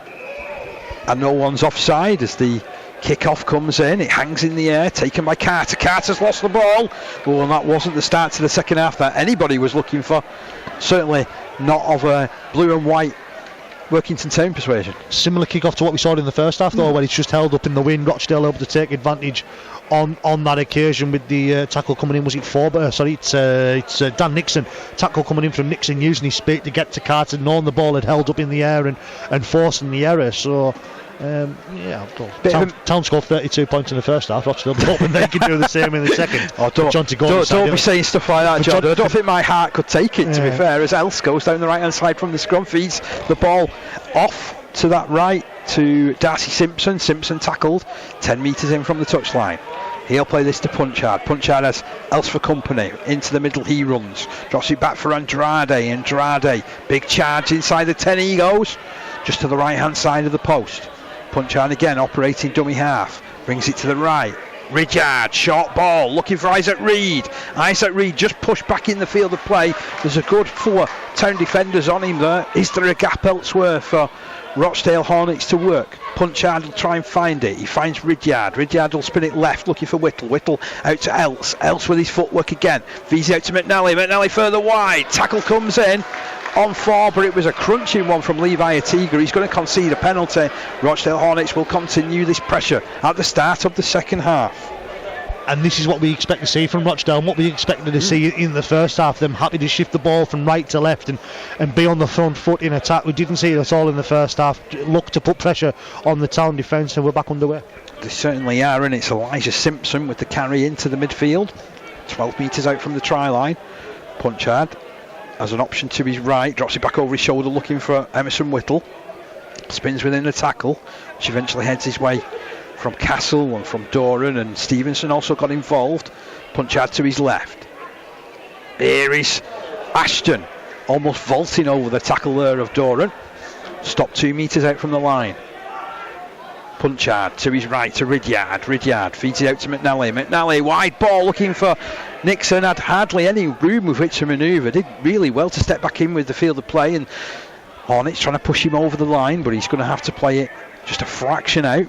and no one's offside as the kickoff comes in. It hangs in the air, taken by Carter. Carter's lost the ball. Oh, and that wasn't the start to the second half that anybody was looking for. Certainly not of a blue and white Workington Town persuasion. Similar kick-off to what we saw in the first half though, where it's just held up in the wind. Rochdale able to take advantage on that occasion with the tackle coming in. Was it Forber? Sorry, it's Dan Nixon. Tackle coming in from Nixon using his speed to get to Carter, knowing the ball had held up in the air and forcing the error. So Town scored 32 points in the first half. Rochdale hoping they can do the same in the second. Don't be saying stuff like that, John. I don't think my heart could take it, to be fair, as Els goes down the right hand side from the scrum, feeds the ball off to that right to Darcy Simpson. Simpson tackled 10 metres in from the touchline. He'll play this to Punchard. Punchard has Els for company. Into the middle he runs. Drops it back for Andrade. Andrade, big charge inside the 10 he goes. Just to the right hand side of the post. Punchard again operating dummy half. Brings it to the right. Ridyard, short ball, looking for Isaac Reed. Isaac Reed just pushed back in the field of play. There's a good 4 Town defenders on him there. Is there a gap elsewhere for Rochdale Hornets to work? Punchard will try and find it. He finds Ridyard. Ridyard will spin it left, looking for Whittle. Whittle out to Els. Els with his footwork again. Feeds out to McNally. McNally further wide. Tackle comes in on 4, but it was a crunching one from Levi Atiga. He's going to concede a penalty. Rochdale Hornets will continue this pressure at the start of the second half. And this is what we expect to see from Rochdale, and what we expected to see in the first half. Them happy to shift the ball from right to left and be on the front foot in attack. We didn't see it at all in the first half. Look to put pressure on the Town defence, and we're back underway. They certainly are, and it's Elijah Simpson with the carry into the midfield. 12 metres out from the try line. Punchard has an option to his right, drops it back over his shoulder looking for Emerson Whittle. Spins within the tackle, which eventually heads his way from Castle and from Doran, and Stevenson also got involved. Punchard to his left. Here is Ashton, almost vaulting over the tackle there of Doran. Stopped 2 metres out from the line. Punchard to his right to Ridyard. Ridyard feeds it out to McNally. McNally, wide ball looking for Nixon. Had hardly any room with which to manoeuvre. Did really well to step back in with the field of play, and Hornets trying to push him over the line, but he's going to have to play it just a fraction out.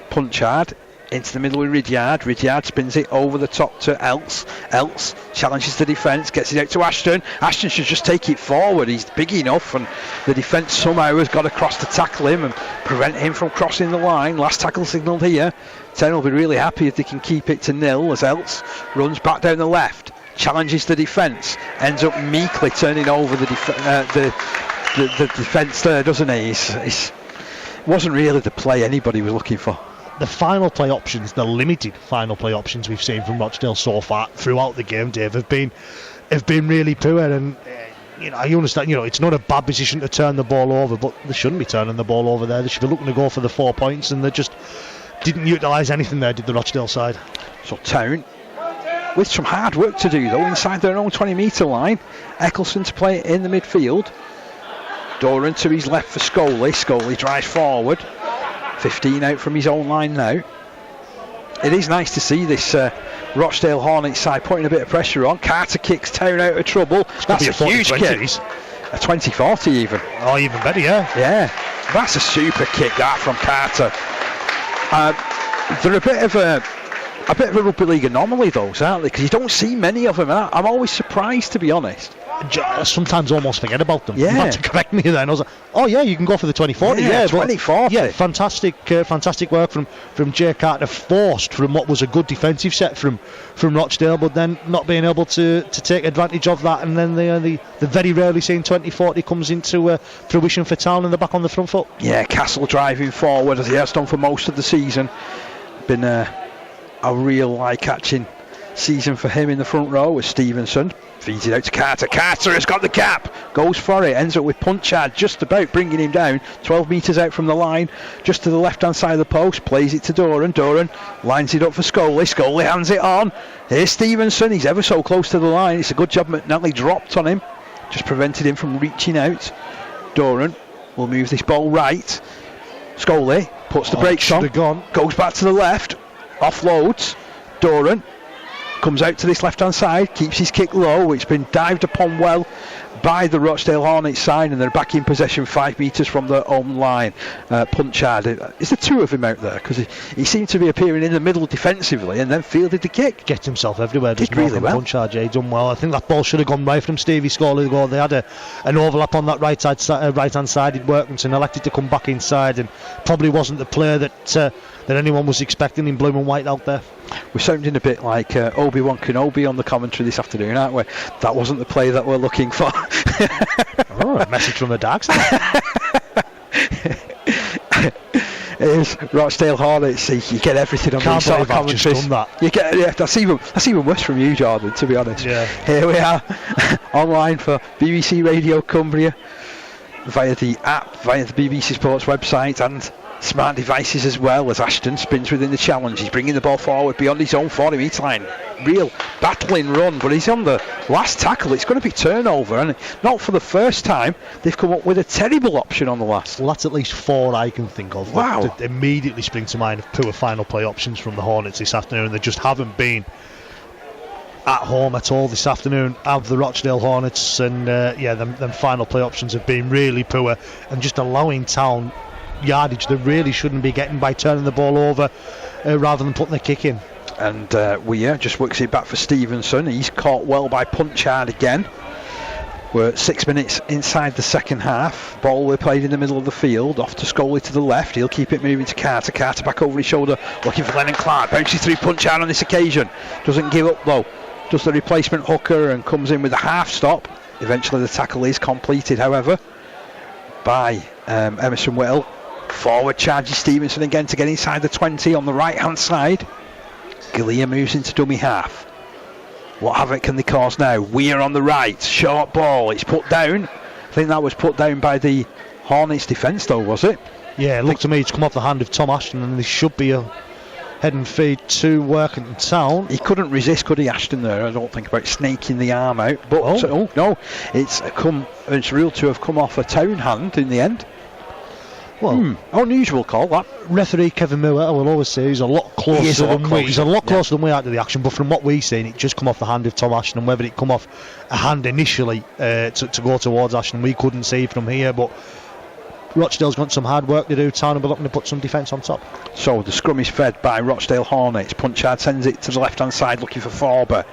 Punchard into the middle with Ridyard. Ridyard spins it over the top to Else. Else challenges the defence, gets it out to Ashton. Ashton should just take it forward. He's big enough, and the defence somehow has got across to tackle him and prevent him from crossing the line. Last tackle signalled here. Town will be really happy if they can keep it to 0 as Else runs back down the left, challenges the defence, ends up meekly turning over the defence there, doesn't he? It wasn't really the play anybody was looking for. The final play options, the limited final play options we've seen from Rochdale so far throughout the game, Dave, have been really poor. And I understand, it's not a bad position to turn the ball over, but they shouldn't be turning the ball over there. They should be looking to go for the 4 points, and they just didn't utilise anything there, did the Rochdale side. So Town, with some hard work to do though, inside their own 20-metre line. Eccleston to play it in the midfield. Doran to his left for Scully. Scully drives forward. 15 out from his own line now. It is nice to see this Rochdale Hornets side putting a bit of pressure on. Carter kicks Town out of trouble. That's a huge kick. A 20-40 even. Oh, even better, yeah. Yeah, that's a super kick that from Carter. They're a bit of a rugby league anomaly those, aren't they? Because you don't see many of them. I'm always surprised, to be honest. I sometimes almost forget about them. Yeah. You had to correct me then. I was like, oh yeah, you can go for the 20-40. Yeah, 20-40. Yeah, fantastic work from Jay Carter, forced from what was a good defensive set from Rochdale, but then not being able to take advantage of that, and then the very rarely seen 20-40 comes into fruition for Town, and they're back on the front foot. Yeah, Castle driving forward as he has done for most of the season. Been a real eye-catching season for him in the front row with Stevenson. Feeds it out to Carter. Carter has got the gap. Goes for it. Ends up with Punchard just about bringing him down. 12 metres out from the line. Just to the left-hand side of the post. Plays it to Doran. Doran lines it up for Scully. Scully hands it on. Here's Stevenson. He's ever so close to the line. It's a good job McNally dropped on him. Just prevented him from reaching out. Doran will move this ball right. Scully puts the brakes on. Goes back to the left. Offloads. Doran comes out to this left-hand side, keeps his kick low. It's been dived upon well by the Rochdale Hornets side, and they're back in possession 5 metres from their own line. Punchard, is there two of him out there? Because he seemed to be appearing in the middle defensively and then fielded the kick. Gets himself everywhere. Did really well. Punchard, yeah, done well. I think that ball should have gone right from Stevie Scully. They had an overlap on that right-hand side. Workington elected to come back inside, and probably wasn't the player that anyone was expecting in blue and white out there. We're sounding a bit like Obi-Wan Kenobi on the commentary this afternoon, aren't we? That wasn't the play that we're looking for. A message from the dark side. It is Rochdale Hornets. You get everything on these sort of commentaries. You get, that's even worse from you, Jordan, to be honest. Yeah. Here we are online for BBC Radio Cumbria via the app, via the BBC Sports website, and smart devices as well, as Ashton spins within the challenge. He's bringing the ball forward beyond his own 40-metre line. Real battling run, but he's on the last tackle. It's going to be turnover, and not for the first time they've come up with a terrible option on the last. Well, that's at least 4 I can think of. Wow. That immediately spring to mind of poor final play options from the Hornets this afternoon. They just haven't been at home at all this afternoon of the Rochdale Hornets, and them final play options have been really poor, and just allowing Town yardage they really shouldn't be getting by turning the ball over rather than putting the kick in. And Weir just works it back for Stevenson. He's caught well by Punchard again. We're 6 minutes inside the second half. Ball we're played in the middle of the field. Off to Scully to the left. He'll keep it moving to Carter. Carter back over his shoulder, looking for Lennon Clark. Bounces through Punchard on this occasion. Doesn't give up though. Does the replacement hooker and comes in with a half stop. Eventually the tackle is completed, however, by Emerson Whittle. Forward charges Stevenson again to get inside the 20 on the right hand side. Galea moves into dummy half. What havoc can they cause now? Weir on the right, short ball, it's put down. I think that was put down by the Hornets defence though, was it? Yeah, it looked to me it's come off the hand of Tom Ashton, and there should be a head and feed to Workington Town. He couldn't resist, could he, Ashton, there? I don't think about snaking the arm out. But no, it's real to have come off a Town hand in the end. Well, unusual call that. Referee Kevin Miller, I will always say, he's a lot closer than we. He's a lot closer than we are to the action, but from what we've seen, it just come off the hand of Tom Ashton, and whether it come off a hand initially to go towards Ashton, we couldn't see from here, but Rochdale's got some hard work to do. Town will be looking to put some defence on top. So the scrum is fed by Rochdale Hornets. Punchard sends it to the left hand side looking for Forber.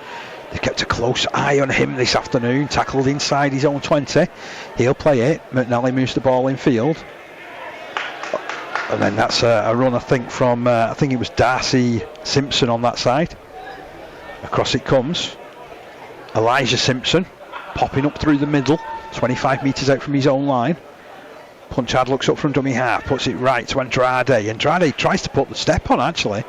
They kept a close eye on him this afternoon, tackled inside his own 20. He'll play it. McNally moves the ball in field. And then that's a run, I think, from I think it was Darcy Simpson on that side. Across it comes. Elijah Simpson popping up through the middle, 25 metres out from his own line. Punchard looks up from dummy half, puts it right to Andrade. Andrade tries to put the step on, actually.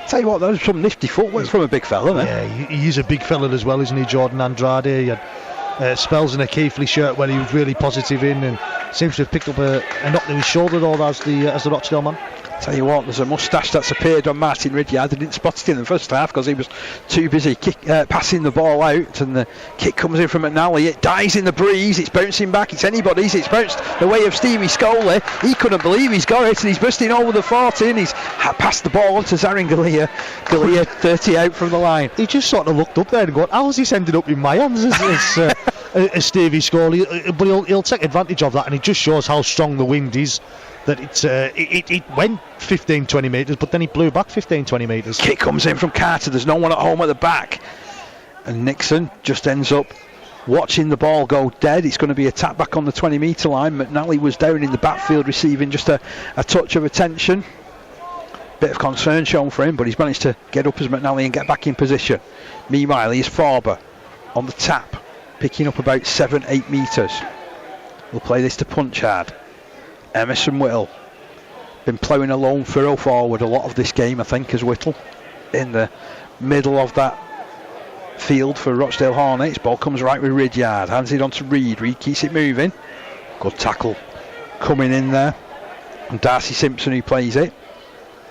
Tell you what, there's some nifty footwork from a big fella, man. Yeah, he's a big fella as well, isn't he, Jordan Andrade? He had spells in a Keithley shirt where he was really positive in, and seems to have picked up a knock to his shoulder though as the Rochdale man. Tell you what, there's a moustache that's appeared on Martin Ridyard. They didn't spot it in the first half because he was too busy passing the ball out, and the kick comes in from McNally. It dies in the breeze, it's bouncing back, it's anybody's. It's bounced the way of Stevie Scoley. He couldn't believe he's got it, and he's bursting over the 40, and he's passed the ball on to Zarin Galea. Galea 30 out from the line. He just sort of looked up there and gone, how's this ended up in my hands as Stevie Scoley? But he'll take advantage of that, and it just shows how strong the wind is. That it went 15-20 metres, but then he blew back 15-20 metres. Kick comes in from Carter, there's no one at home at the back, and Nixon just ends up watching the ball go dead. It's going to be a tap back on the 20 metre line. McNally was down in the backfield receiving just a touch of attention. Bit of concern shown for him, but he's managed to get up as McNally and get back in position. Meanwhile, here's Forber on the tap, picking up about 7-8 metres. We'll play this to Punchard. Emerson Whittle been ploughing a lone furrow forward a lot of this game, I think, as Whittle in the middle of that field for Rochdale Hornets. Ball comes right with Ridyard, hands it on to Reed. Reed keeps it moving. Good tackle coming in there, and Darcy Simpson who plays it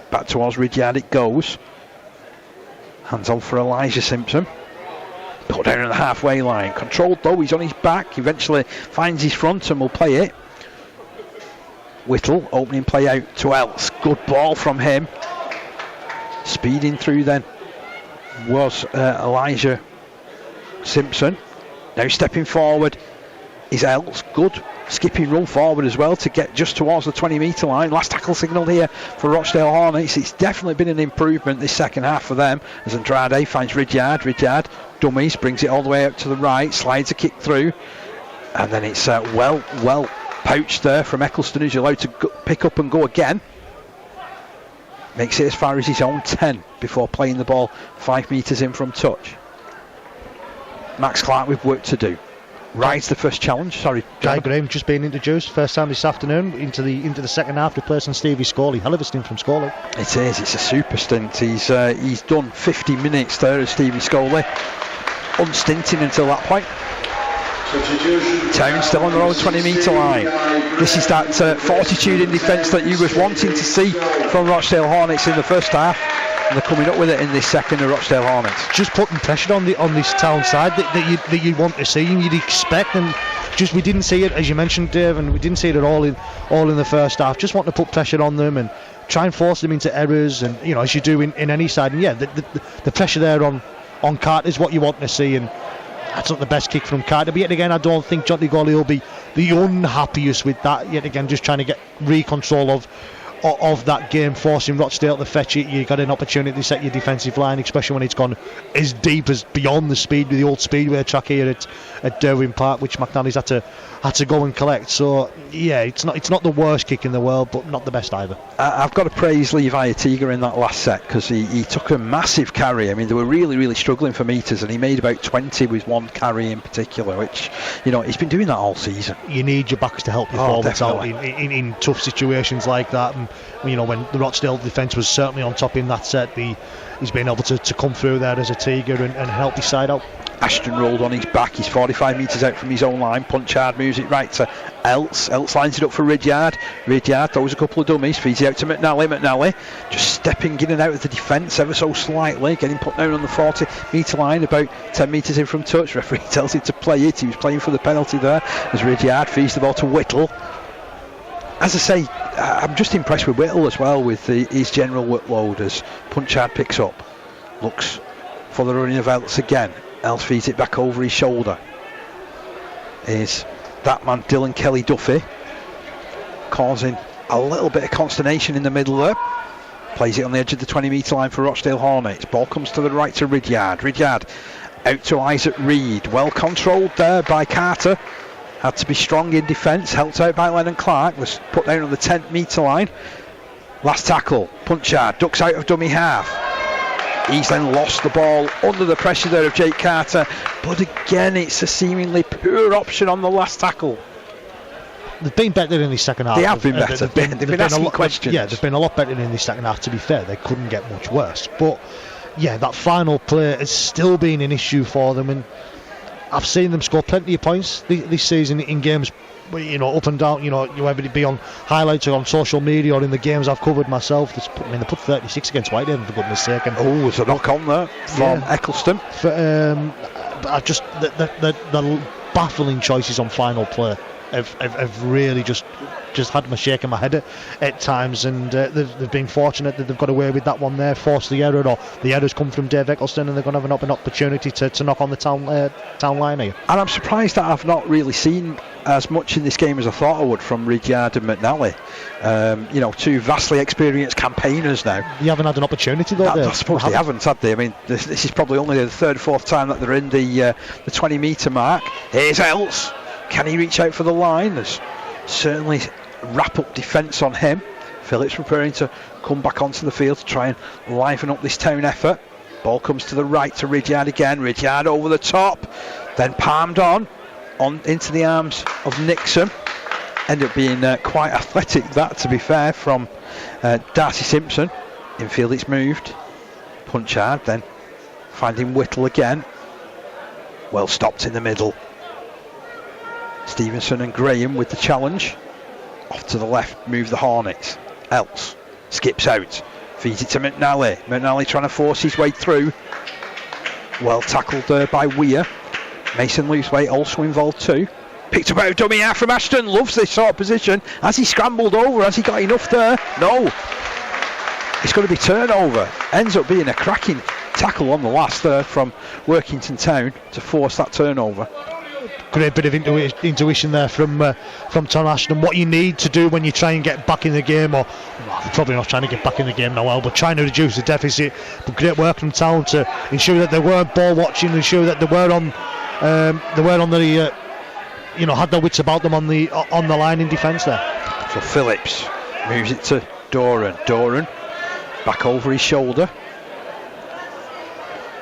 back towards Ridyard. It goes, hands on for Elijah Simpson, put down on the halfway line, controlled though, he's on his back, eventually finds his front and will play it. Whittle opening play out to Elts. Good ball from him. Speeding through then was Elijah Simpson. Now stepping forward is Elts. Good skipping run forward as well to get just towards the 20 metre line. Last tackle signal here for Rochdale Hornets. It's definitely been an improvement this second half for them as Andrade finds Ridyard. Ridyard dummies, brings it all the way out to the right, slides a kick through, and then it's well pouched there from Eccleston, who's allowed to pick up and go again. Makes it as far as his own 10 before playing the ball 5 metres in from touch. Max Clark with work to do. Rides the first challenge. Sorry, Guy Graham just being introduced first time this afternoon into the second half, replacing Stevie Scoley. Hell of a stint from Scoley. It is. It's a super stint. He's done 50 minutes there as Stevie Scoley, unstinting until that point. Town still on their own 20 metre line. This is that fortitude in defence that you was wanting to see from Rochdale Hornets in the first half, and they're coming up with it in this second of Rochdale Hornets. Just putting pressure on this Town side that you want to see and you'd expect, and just we didn't see it, as you mentioned, Dave, and we didn't see it at all in the first half. Just want to put pressure on them and try and force them into errors, and as you do in any side. And yeah, the pressure there on Carter is what you want to see, and that's not the best kick from Carter, but yet again I don't think Johnny Golly will be the unhappiest with that. Yet again, just trying to get control of that game, forcing Rochdale to fetch it. You got an opportunity to set your defensive line, especially when it's gone as deep as beyond the old Speedway track here at Derwent Park, which McNally's had to go and collect. So yeah, it's not the worst kick in the world, but not the best either. I've got to praise Levi Atiga in that last set, because he took a massive carry. I mean, they were really struggling for meters, and he made about 20 with one carry in particular, which, you know, he's been doing that all season. You need your backs to help your forwards out in tough situations like that. And you know, when the Rochdale defence was certainly on top in that set, he's been able to come through there as a Tiger and help his side out. Ashton rolled on his back. He's 45 metres out from his own line. Punchard moves it right to Elts. Elts lines it up for Ridyard. Ridyard throws a couple of dummies, feeds it out to McNally. McNally just stepping in and out of the defence ever so slightly, getting put down on the 40 metre line, about 10 metres in from touch. Referee tells him to play it. He was playing for the penalty there as Ridyard feeds the ball to Whittle. As I say, I'm just impressed with Whittle as well, with his general workload as Punchard picks up. Looks for the running of Elts again. Elts feeds it back over his shoulder. Is that man Dylan Kelly Duffy, causing a little bit of consternation in the middle there. Plays it on the edge of the 20 metre line for Rochdale Hornets. Ball comes to the right to Ridyard. Ridyard out to Isaac Reed. Well controlled there by Carter. Had to be strong in defence. Helped out by Lennon Clark. Was put down on the 10 metre line. Last tackle. Punchard ducks out of dummy half. He's then lost the ball under the pressure there of Jake Carter, but again it's a seemingly poor option on the last tackle. They've been better in the second half. They have been better. They've been asking questions. Yeah, they've been a lot better in the second half, to be fair. They couldn't get much worse, but yeah, that final play has still been an issue for them, and I've seen them score plenty of points this season in games, you know, up and down. You know, whether it be on highlights or on social media or in the games I've covered myself. They put 36 against Whitehaven, for goodness sake. And there's a knock on there from Eccleston. But I just the baffling choices on final play have really just had me shaking my head at times, and they've been fortunate that they've got away with that one there, forced the error, or the error's come from Dave Eccleston, and they're going to have an opportunity to knock on the town line here. And I'm surprised that I've not really seen as much in this game as I thought I would from Ridyard and McNally. You know, two vastly experienced campaigners now. You haven't had an opportunity though. I suppose they haven't, had they? I mean, this is probably only the third, fourth time that they're in the 20 metre mark. Here's Elts. Can he reach out for the line? There's certainly wrap up defence on him. Phillips preparing to come back onto the field to try and liven up this town effort. Ball comes to the right to Ridyard again. Ridyard over the top, then palmed on into the arms of Nixon. Ended up being quite athletic, that, to be fair, from Darcy Simpson. Infield it's moved. Punchard then finding Whittle again. Well stopped in the middle. Stevenson and Graham with the challenge. Off to the left move the Hornets. Elts skips out, feeds it to McNally. McNally trying to force his way through. Well tackled by Weir. Mason Looseway also involved too. Picked up out of dummy half from Ashton. Loves this sort of position. Has he scrambled over? Has he got enough there? No. It's going to be turnover. Ends up being a cracking tackle on the last there from Workington Town to force that turnover. Great bit of intuition there from Tom Ashton. What you need to do when you try and get back in the game, or they're probably not trying to get back in the game now, but trying to reduce the deficit. But great work from Town to ensure that they weren't ball watching, ensure that they were on the had their wits about them on the line in defence there. So Phillips moves it to Doran. Doran back over his shoulder.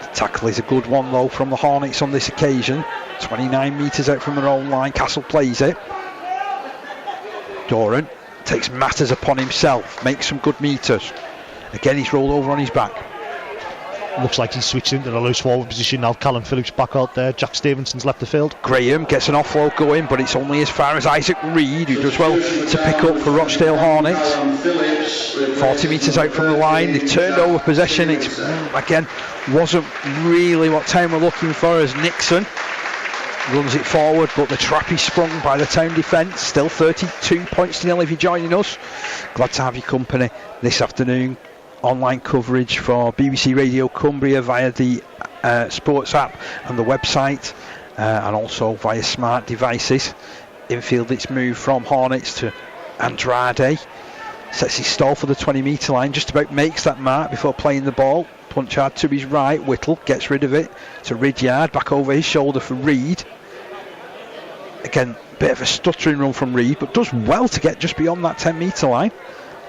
The tackle is a good one though from the Hornets on this occasion. 29 metres out from their own line. Castle plays it. Doran takes matters upon himself, makes some good metres. Again he's rolled over on his back. Looks like he's switched into the loose forward position now. Callum Phillips back out there. Jack Stevenson's left the field. Graham gets an offload going, but it's only as far as Isaac Reed, who does well to pick up for Rochdale Hornets. 40 metres out from the line. They turned over possession. It's again wasn't really what Town were looking for, as Nixon runs it forward, but the trap is sprung by the Town defence. Still 32 points to nil if you're joining us. Glad to have your company this afternoon. Online coverage for BBC Radio Cumbria via the sports app and the website, and also via smart devices. Infield it's moved from Hornets to Andrade. sets his stall for the 20-metre line, just about makes that mark before playing the ball. Punch hard to his right. Whittle gets rid of it to Ridyard, back over his shoulder for Reed. Again, bit of a stuttering run from Reed, but does well to get just beyond that 10-metre line.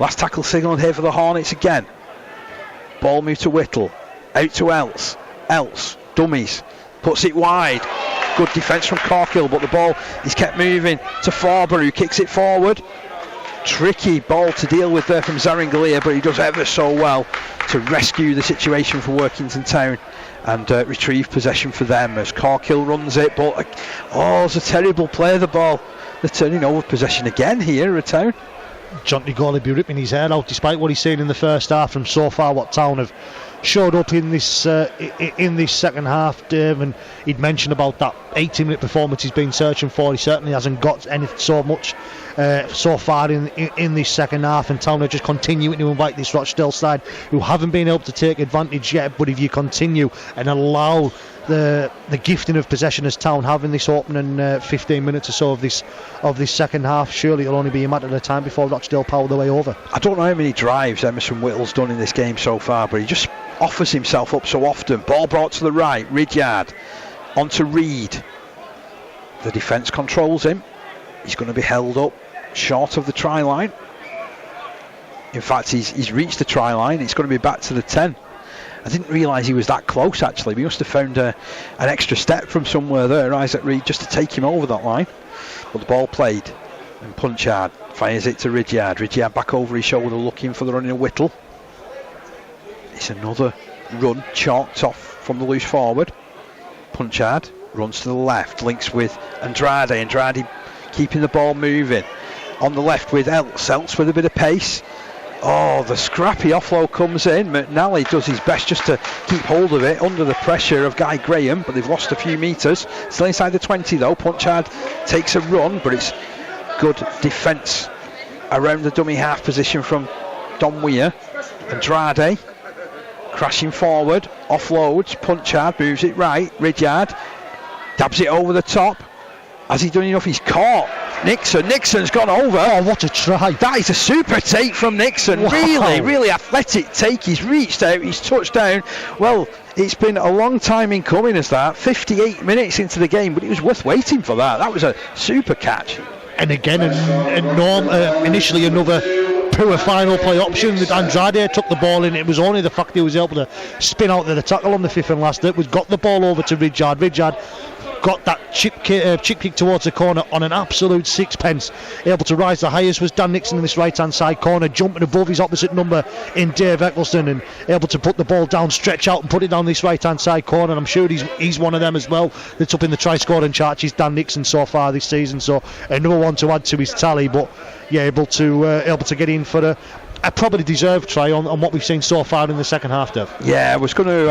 Last tackle signalled here for the Hornets again. Ball moved to Whittle, out to Else. Else, dummies, puts it wide. Good defence from Corkill, but the ball is kept moving to Forber, who kicks it forward. Tricky ball to deal with there from Zaringalia, but he does ever so well to rescue the situation for Workington Town and retrieve possession for them as Corkill runs it. But it's a terrible play, the ball. They're turning over possession again here at Town. John Nigoli be ripping his hair out despite what he's seen in the first half from so far what Town have showed up in this second half, Dave, and he'd mentioned about that 18-minute performance he's been searching for. He certainly hasn't got anything so much so far in this second half, and Town are just continuing to invite this Rochdale side who haven't been able to take advantage yet. But if you continue and allow the gifting of possession as Town have in this opening 15 minutes or so of this second half, surely it'll only be a matter of time before Rochdale power their way over. I don't know how many drives Emerson Whittle's done in this game so far, but he just offers himself up so often. Ball brought to the right, Ridyard onto Reed. The defence controls him. He's going to be held up short of the try line. In fact, he's reached the try line. It's going to be back to the 10. I didn't realise he was that close, actually. We must have found an extra step from somewhere there, Isaac Reed, just to take him over that line. But the ball played, and Punchard fires it to Ridyard. Ridyard back over his shoulder looking for the running of Whittle. It's another run chalked off from the loose forward. Punchard runs to the left, links with Andrade. Andrade keeping the ball moving. On the left with Else. Else with a bit of pace. The scrappy offload comes in. McNally does his best just to keep hold of it under the pressure of Guy Graham, but they've lost a few metres. Still inside the 20 though. Punchard takes a run, but it's good defence around the dummy half position from Don Weir. Andrade crashing forward, offloads. Punchard moves it right. Ridyard dabs it over the top. Has he done enough? He's caught. Nixon's gone over. Oh, what a try. That is a super take from Nixon. Wow. Really athletic take. He's reached out, he's touched down. Well, it's been a long time in coming as that. 58 minutes into the game, but it was worth waiting for that. That was a super catch. And again, initially another poor final play option. Andrade took the ball in. It was only the fact he was able to spin out the tackle on the fifth and last that was got the ball over to Ridyard. Ridyard got that chip kick towards the corner on an absolute sixpence. Able to rise the highest was Dan Nixon in this right hand side corner, jumping above his opposite number in Dave Eccleston, and able to put the ball down, stretch out and put it down this right hand side corner. And I'm sure he's one of them as well that's up in the try scoring charts. He's Dan Nixon so far this season, so another one to add to his tally. But yeah, able to get in for a probably deserved try on what we've seen so far in the second half, Dev. Yeah, I was going to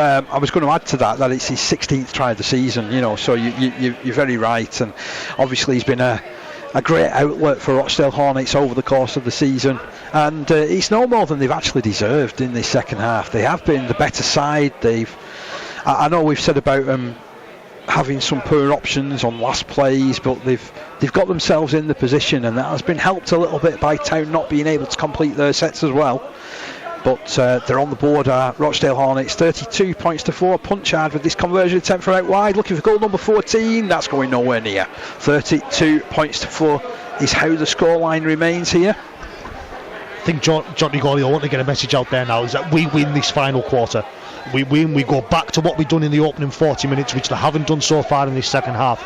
add to that it's his 16th try of the season, so you're very right, and obviously he's been a great outlet for Rochdale Hornets over the course of the season, and it's no more than they've actually deserved in this second half. They have been the better side. I know we've said about having some poor options on last plays, but they've got themselves in the position, and that has been helped a little bit by Town not being able to complete their sets as well. But they're on the board, Rochdale Hornets, 32 points to 4. Punchard with this conversion attempt for out wide, looking for goal number 14. That's going nowhere near. 32 points to 4 is how the scoreline remains here. I think John Nigoli, I want to get a message out there now, is that we win this final quarter. We win, we go back to what we've done in the opening 40 minutes, which they haven't done so far in this second half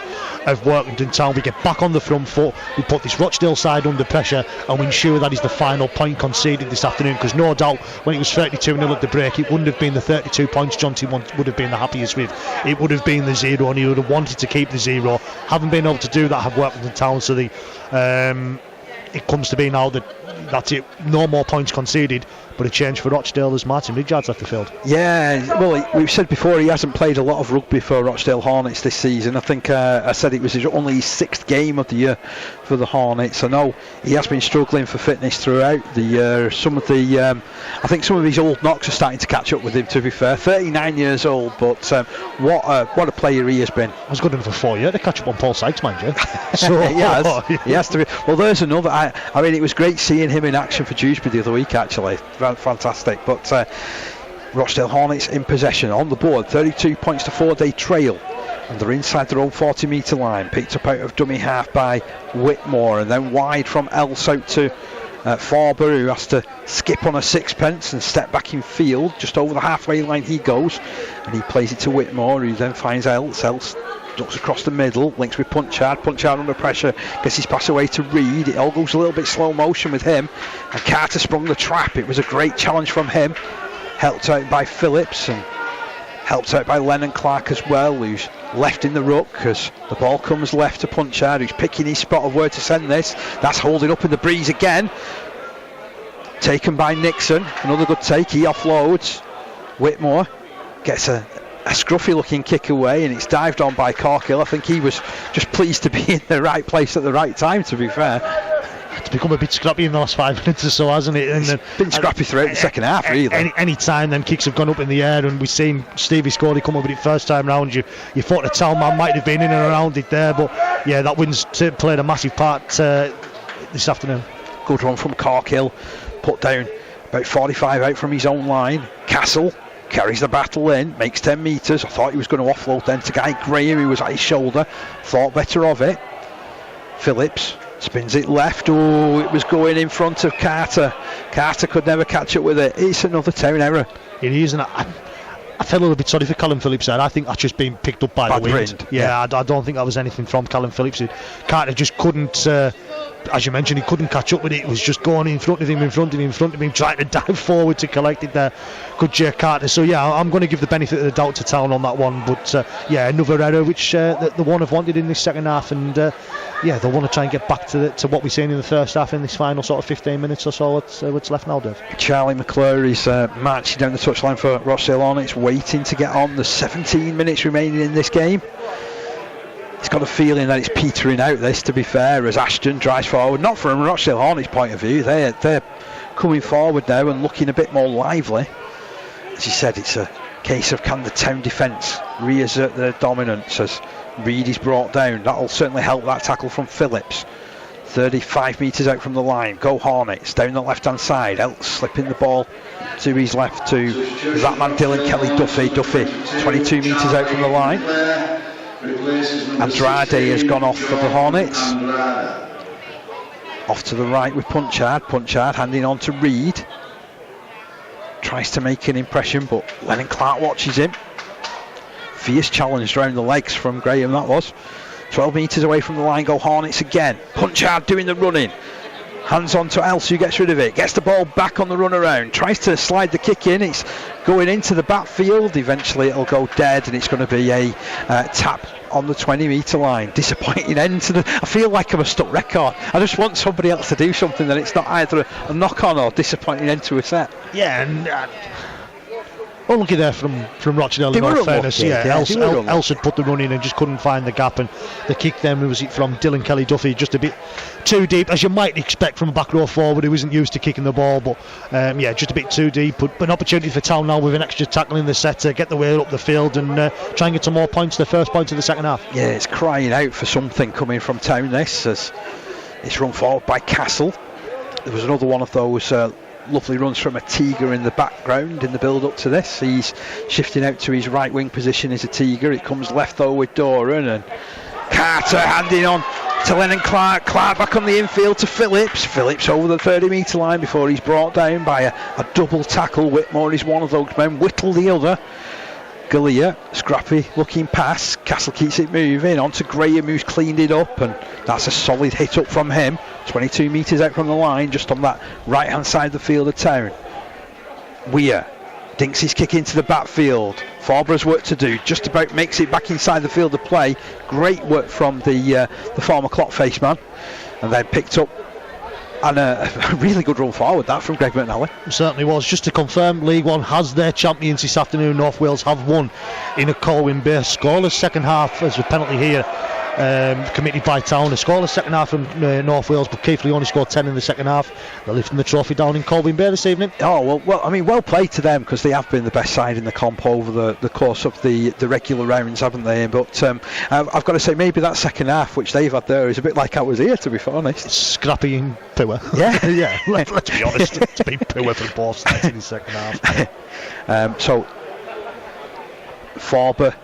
of Workington Town. We get back on the front foot, we put this Rochdale side under pressure, and we ensure that is the final point conceded this afternoon, because no doubt when it was 32-0 at the break, it wouldn't have been the 32 points John T would have been the happiest with. It would have been the 0, and he would have wanted to keep the 0. Haven't been able to do that, have Workington Town, so it comes to be now that's it, no more points conceded, but a change for Rochdale as Martin Ridyard's left the field. Yeah, well, we've said before he hasn't played a lot of rugby for Rochdale Hornets this season. I think I said it was only his 6th game of the year for the Hornets. I know he has been struggling for fitness throughout the year. I think some of his old knocks are starting to catch up with him, to be fair. 39 years old, but what a player he has been. I was good enough for 4 years to catch up on Paul Sykes, mind you. So he has to be. Well, there's another. I mean, it was great seeing him him in action for Dewsbury the other week, actually. Fantastic. But Rochdale Hornets in possession on the board, 32 points to 4-day trail, and they're inside their own 40-metre line, picked up out of dummy half by Whitmore, and then wide from Else out to Farber, who has to skip on a sixpence and step back in field. Just over the halfway line he goes, and he plays it to Whitmore, who then finds Else ducks across the middle, links with Punchard under pressure, gets his pass away to Reed. It all goes a little bit slow motion with him, and Carter sprung the trap. It was a great challenge from him, helped out by Phillips and helped out by Lennon Clark as well, who's left in the ruck as the ball comes left to Punchard, who's picking his spot of where to send this. That's holding up in the breeze again, taken by Nixon. Another good take, he offloads. Whitmore gets a scruffy looking kick away, and it's dived on by Corkill. I think he was just pleased to be in the right place at the right time, to be fair. It's become a bit scrappy in the last 5 minutes or so, hasn't it? And it's been scrappy throughout the second half, really. Any time them kicks have gone up in the air, and we've seen Stevie Scorley come up with it first time round, you thought the Town man might have been in and around it there, but yeah, that wind's played a massive part this afternoon. Good run from Corkill, put down about 45 out from his own line. Castle carries the battle in, makes 10 metres. I thought he was going to offload then to Guy Graham, who was at his shoulder. Thought better of it. Phillips spins it left. Oh, it was going in front of Carter. Carter could never catch up with it. It's another Town error. It is, and I felt a little bit sorry for Callum Phillips there. I think that's just been picked up by the wind. Yeah. I don't think that was anything from Callum Phillips. Carter just couldn't, as you mentioned, he couldn't catch up with it. It was just going in front of him, trying to dive forward to collect it there. Good Jay Carter. So yeah, I'm going to give the benefit of the doubt to Town on that one. But yeah, another error which the one have wanted in this second half, and yeah, they'll want to try and get back to what we've seen in the first half in this final sort of 15 minutes or so. What's left now, Dave? Charlie McClure is marching down the touchline for Rochdale Hornets, waiting to get on. There's 17 minutes remaining in this game. He's got a feeling that it's petering out, this, to be fair, as Ashton drives forward. Not from Rochdale Hornets' point of view. They're coming forward now and looking a bit more lively. As he said, it's a case of can the Town defence reassert their dominance as Reed is brought down. That'll certainly help that tackle from Phillips. 35 metres out from the line. Go Hornets down the left hand side. Else slipping the ball to his left to that man Dylan Kelly Duffy 22 metres out from the line. Andrade has gone off for the Hornets. Off to the right with Punchard handing on to Reed. Tries to make an impression, but Lennon Clark watches him. Fierce challenge around the legs from Graham, that was. 12 metres away from the line, go Hornets again. Punchard doing the running. Hands on to Else, who gets rid of it. Gets the ball back on the run around. Tries to slide the kick in. It's going into the backfield. Eventually it'll go dead, and it's going to be a tap on the 20-metre line. Disappointing end to the... I feel like I'm a stuck record. I just want somebody else to do something that it's not either a knock-on or disappointing end to a set. Yeah, and... unlucky there from Rochdale, in all fairness. Else had put the run in and just couldn't find the gap, and the kick then was it from Dylan Kelly Duffy, just a bit too deep, as you might expect from a back row forward who isn't used to kicking the ball, but yeah, just a bit too deep. But an opportunity for Town now with an extra tackle in the set to get the way up the field and try and get some more points, the first points of the second half. Yeah, it's crying out for something coming from Town, this, as it's run forward by Castle. There was another one of those lovely runs from a Tiger in the background in the build up to this. He's shifting out to his right wing position as a Tiger. It comes left though with Doran, and Carter handing on to Lennon Clark. Clark back on the infield to Phillips over the 30-metre line before he's brought down by a double tackle. Whitmore is one of those men, Whittle the other. Galea, scrappy looking pass. Castle keeps it moving on to Graham, who's cleaned it up, and that's a solid hit up from him. 22 metres out from the line, just on that right hand side of the field of Town. Weir dinks his kick into the backfield. Farber's work to do, just about makes it back inside the field of play. Great work from the former clock face man, and then picked up. And a really good run forward, that, from Greg McNally. It certainly was. Just to confirm, League One has their champions this afternoon. North Wales have won in a Colwyn-based scoreless second half as a penalty here committed by Town. They scored the second half from North Wales, but Keighley only scored 10 in the second half. They're lifting the trophy down in Colwyn Bay this evening. Oh, well, I mean, well played to them, because they have been the best side in the comp over the course of the regular rounds, haven't they? But I've got to say, maybe that second half, which they've had there, is a bit like I was here, to be honest. It's scrappy and poor. Yeah. Yeah, let's be honest, it's been poor for both sides in the second half. So, Forber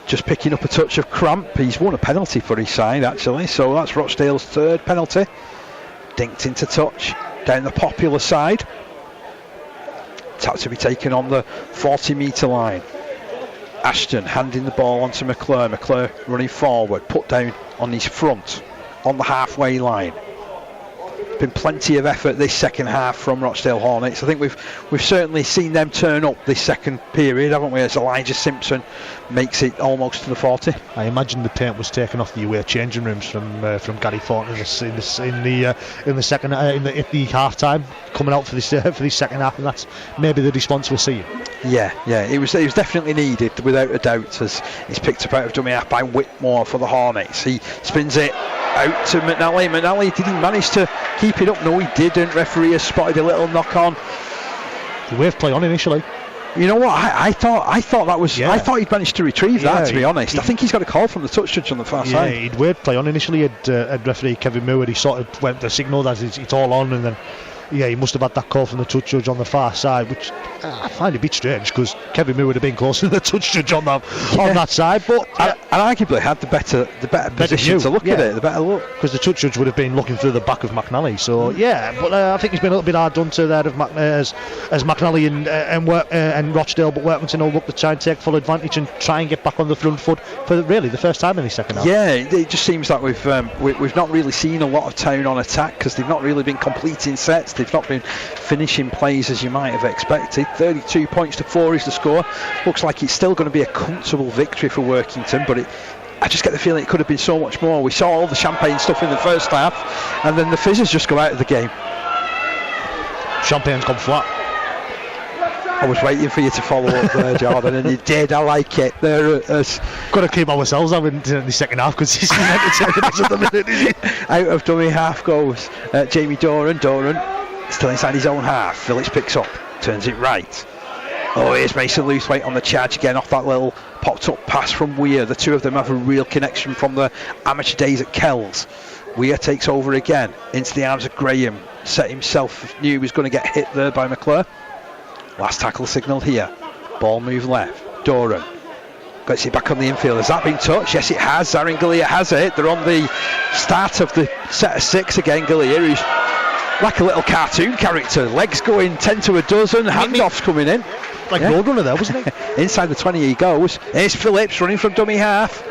just picking up a touch of cramp. He's won a penalty for his side, actually, so that's Rochdale's third penalty. Dinked into touch down the Popular side. Tap to be taken on the 40-metre line. Ashton handing the ball on to McClure. McClure running forward, put down on his front on the halfway line. Been plenty of effort this second half from Rochdale Hornets. I think we've certainly seen them turn up this second period, haven't we? As Elijah Simpson makes it almost to the 40. I imagine the paint was taken off the away changing rooms from Gary Thornton in the second at the half time, coming out for this second half, and that's maybe the response we're seeing. Yeah, it was definitely needed, without a doubt, as it's picked up out of dummy half by Whitmore for the Hornets. He spins it out to McNally. McNally, did he manage to keep it up? No, he didn't. Referee has spotted a little knock on. The wave play on initially. You know what? I thought that was. Yeah. I thought he'd managed to retrieve that. To be honest, I think he's got a call from the touch judge on the far side. Yeah, he'd wave play on initially. Had referee Kevin Moore. He sort of went the signal that it's all on, and then. Yeah, he must have had that call from the touch judge on the far side, which I find a bit strange, because Kevin Moore would have been closer to the touch judge on that side, but and arguably had the better position to look at it, the better look, because the touch judge would have been looking through the back of McNally. So but I think he's been a little bit hard done to there as McNally and Rochdale, but Workington will look to try and take full advantage and try and get back on the front foot for really the first time in the second half. Yeah, it just seems like we've not really seen a lot of Town on attack, because they've not really been completing sets. They've not been finishing plays as you might have expected. 32 points to 4 is the score. Looks like it's still going to be a comfortable victory for Workington, but I just get the feeling it could have been so much more. We saw all the champagne stuff in the first half, and then the fizzes just go out of the game. Champagne's gone flat. I was waiting for you to follow up there, Jordan, and you did. I like it. Got to keep ourselves out in the second half, because he's entertaining at the minute, is he? Out of dummy half goes Jamie Doran. Still inside his own half. Phillips picks up, turns it right. Oh, here's Mason Lewthwaite on the charge again off that little popped up pass from Weir. The two of them have a real connection from the amateur days at Kells. Weir takes over again into the arms of Graham. Set himself, knew he was going to get hit there by McClure. Last tackle signal here. Ball move left. Doran gets it back on the infield. Has that been touched? Yes, it has. Zarin Galea has it. They're on the start of the set of 6 again. Galea, who's like a little cartoon character. Legs going 10 to a dozen. Handoffs coming in. Like Roadrunner there, wasn't he? Inside the 20 he goes. Here's Phillips running from dummy half.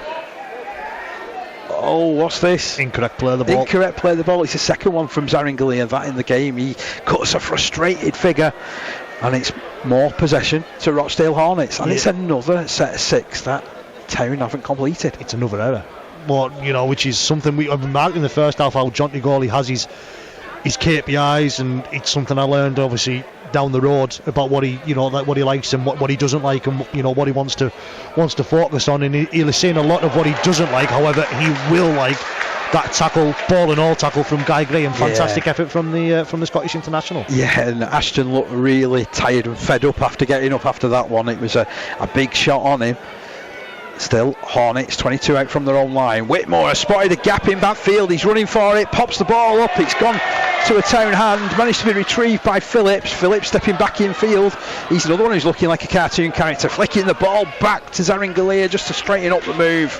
Oh, what's this? Incorrect play of the ball. Incorrect play of the ball. It's the second one from Zarin Galea, that in the game. He cuts a frustrated figure. And it's more possession to Rochdale Hornets. And it's another set of 6 that Town haven't completed. It's another error. But, which is something I've been marking in the first half, how Jonty Gawley has his KPIs, and it's something I learned obviously down the road about what he what he likes and what he doesn't like, and what he wants to focus on, and he'll have seen a lot of what he doesn't like. However, he will like that tackle, ball and all tackle from Guy Graham. Fantastic effort from the Scottish international. Yeah, and Ashton looked really tired and fed up after getting up after that one. It was a big shot on him. Still, Hornets 22 out from their own line. Whitmore has spotted a gap in backfield. He's running for it, pops the ball up. It's gone to a Town hand, managed to be retrieved by Phillips. Phillips stepping back in field. He's another one who's looking like a cartoon character, flicking the ball back to Zarin Galea just to straighten up the move.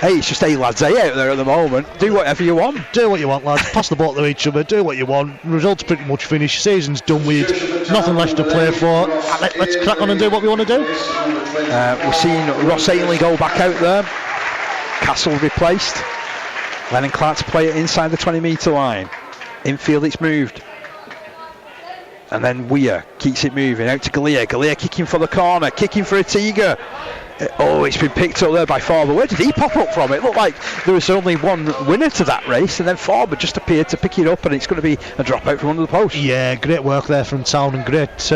Hey, it's just lads, out there at the moment. Do whatever you want. Do what you want, lads. Pass the ball to each other. Do what you want. Results pretty much finished. Season's done with. Nothing left to play for. Let's crack on and do what we want to do. We're seeing Ross Ainley go back out there. Castle replaced. Lennon Clark to play it inside the 20-metre line. Infield it's moved. And then Weir keeps it moving out to Galea. Galea kicking for the corner. Kicking for a Tiger. Oh, it's been picked up there by Forber. Where did he pop up from? It looked like there was only one winner to that race, and then Forber just appeared to pick it up, and it's going to be a dropout from under the post. Yeah, great work there from Town, and great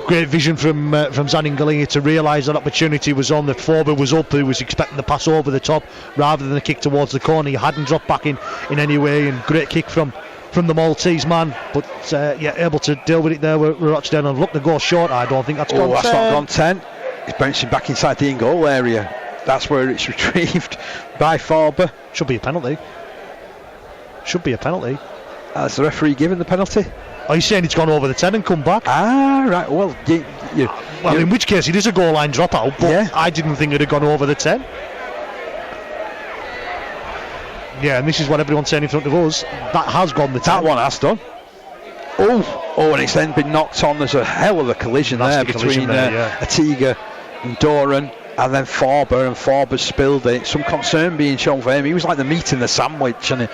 great vision from Zaningalia to realise that opportunity was on, that Forber was up, who was expecting the pass over the top rather than the kick towards the corner. He hadn't dropped back in any way, and great kick from the Maltese man, but able to deal with it there with Rochdale, and look to go short. I don't think that's gone 10. That's not gone 10. He's bouncing back inside the in-goal area. That's where it's retrieved by Forber. Should be a penalty. Has the referee given the penalty? Are you saying it's gone over the 10 and come back? Right. Well, in which case it is a goal line dropout, but I didn't think it had gone over the 10. Yeah, and this is what everyone's saying in front of us. That has gone the 10. That one has done. Oh, and it's then been knocked on. There's a hell of a collision there between Atiga and Doran, and then Forber, and Forber spilled it. Some concern being shown for him. He was like the meat in the sandwich, and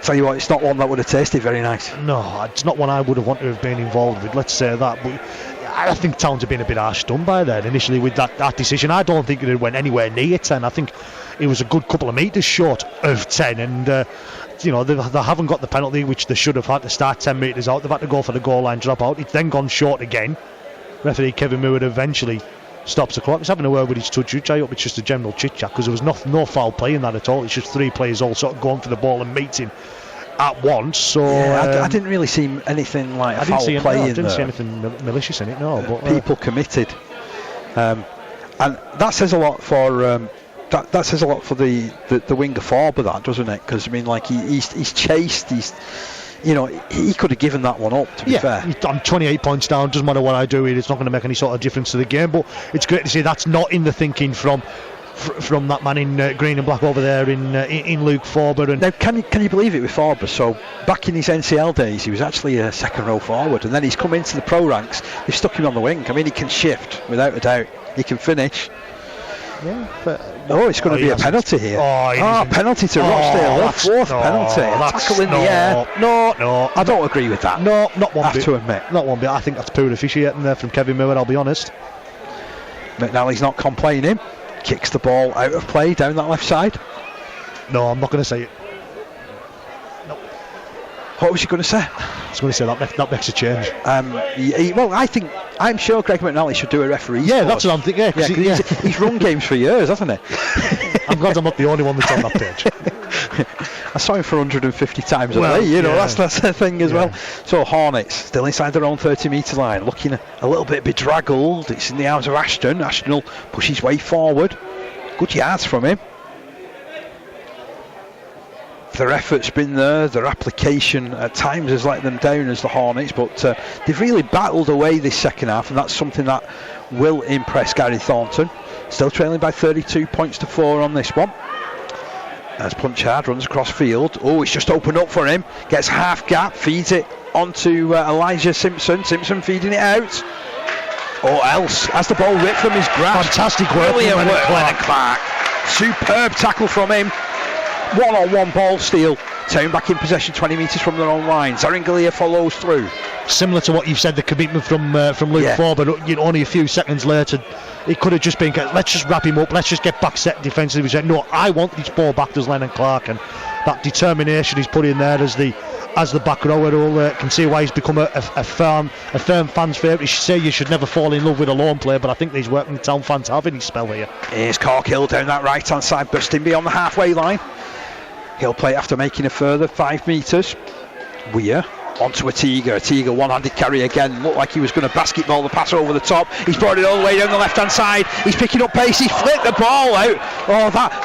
tell you what, it's not one that would have tasted very nice. No, it's not one I would have wanted to have been involved with, let's say that. But I think Towns have been a bit harsh done by then initially with that decision. I don't think it went anywhere near 10. I think it was a good couple of metres short of 10, and they haven't got the penalty which they should have had to start 10 metres out. They've had to go for the goal line dropout. It's then gone short again. Referee Kevin Moore eventually stops the clock. He's having a word with his judge. I hope it's just a general chit chat, because there was no foul play in that at all. It's just three players all sort of going for the ball and meeting at once. So I didn't really see anything like a foul play in there. I didn't see anything malicious in it. No, but people committed, and that says a lot for. That says a lot for the winger Forber, that, doesn't it? Because I mean, like he's chased. He could have given that one up, to be fair. I'm 28 points down. Doesn't matter what I do here. It's not going to make any sort of difference to the game. But it's great to see that's not in the thinking from that man in green and black over there in Luke Forber. And now, can you believe it with Forber? So back in his NCL days, he was actually a second row forward, and then he's come into the pro ranks. They've stuck him on the wing. I mean, he can shift without a doubt. He can finish. Yeah, but it's going to be a penalty here. Penalty to Rochdale. Fourth penalty. Tackle in the air. No, I don't agree with that. No, not one bit. I have to admit. Not one bit. I think that's poor officiating there from Kevin Moore, I'll be honest. McNally's not complaining. Kicks the ball out of play down that left side. No, I'm not going to say it. No. What was you going to say? I was going to say that makes a change. I'm sure Greg McNally should do a referee. Yeah, that's what I'm thinking. He's run games for years, hasn't he? I'm glad I'm not the only one that's on that page. I saw him for 150 times a day. That's the thing as well. So Hornets still inside their own 30-metre line, looking a little bit bedraggled. It's in the arms of Ashton. Ashton will push his way forward. Good yards from him. Their effort's been there, their application at times has let them down as the Hornets, but they've really battled away this second half, and that's something that will impress Gary Thornton. Still trailing by 32 points to 4 on this one. As Punchard runs across field. It's just opened up for him. Gets half gap, feeds it onto Elijah Simpson. Simpson feeding it out. Else has the ball ripped from his grasp. Fantastic work. Brilliant work, Leonard Clark. Superb tackle from him. One-on-one ball steal. Town back in possession 20 metres from their own line. Zaringalia follows through. Similar to what you've said, the commitment from Luke Forber, only a few seconds later, it could have just been, let's just wrap him up, let's just get back set defensively. He said, no, I want this ball back, does Lennon Clark, and that determination he's put in there as the back rower, can see why he's become a firm fan's favourite. You should never fall in love with a lone player, but I think these Workington Town fans have in his spell here. Here's Corkhill down that right hand side, bursting beyond the halfway line. He'll play after making a further 5 metres. Weir onto Atiga. Atiga one-handed carry again. Looked like he was going to basketball the pass over the top. He's brought it all the way down the left-hand side. He's picking up pace. He flicked the ball out.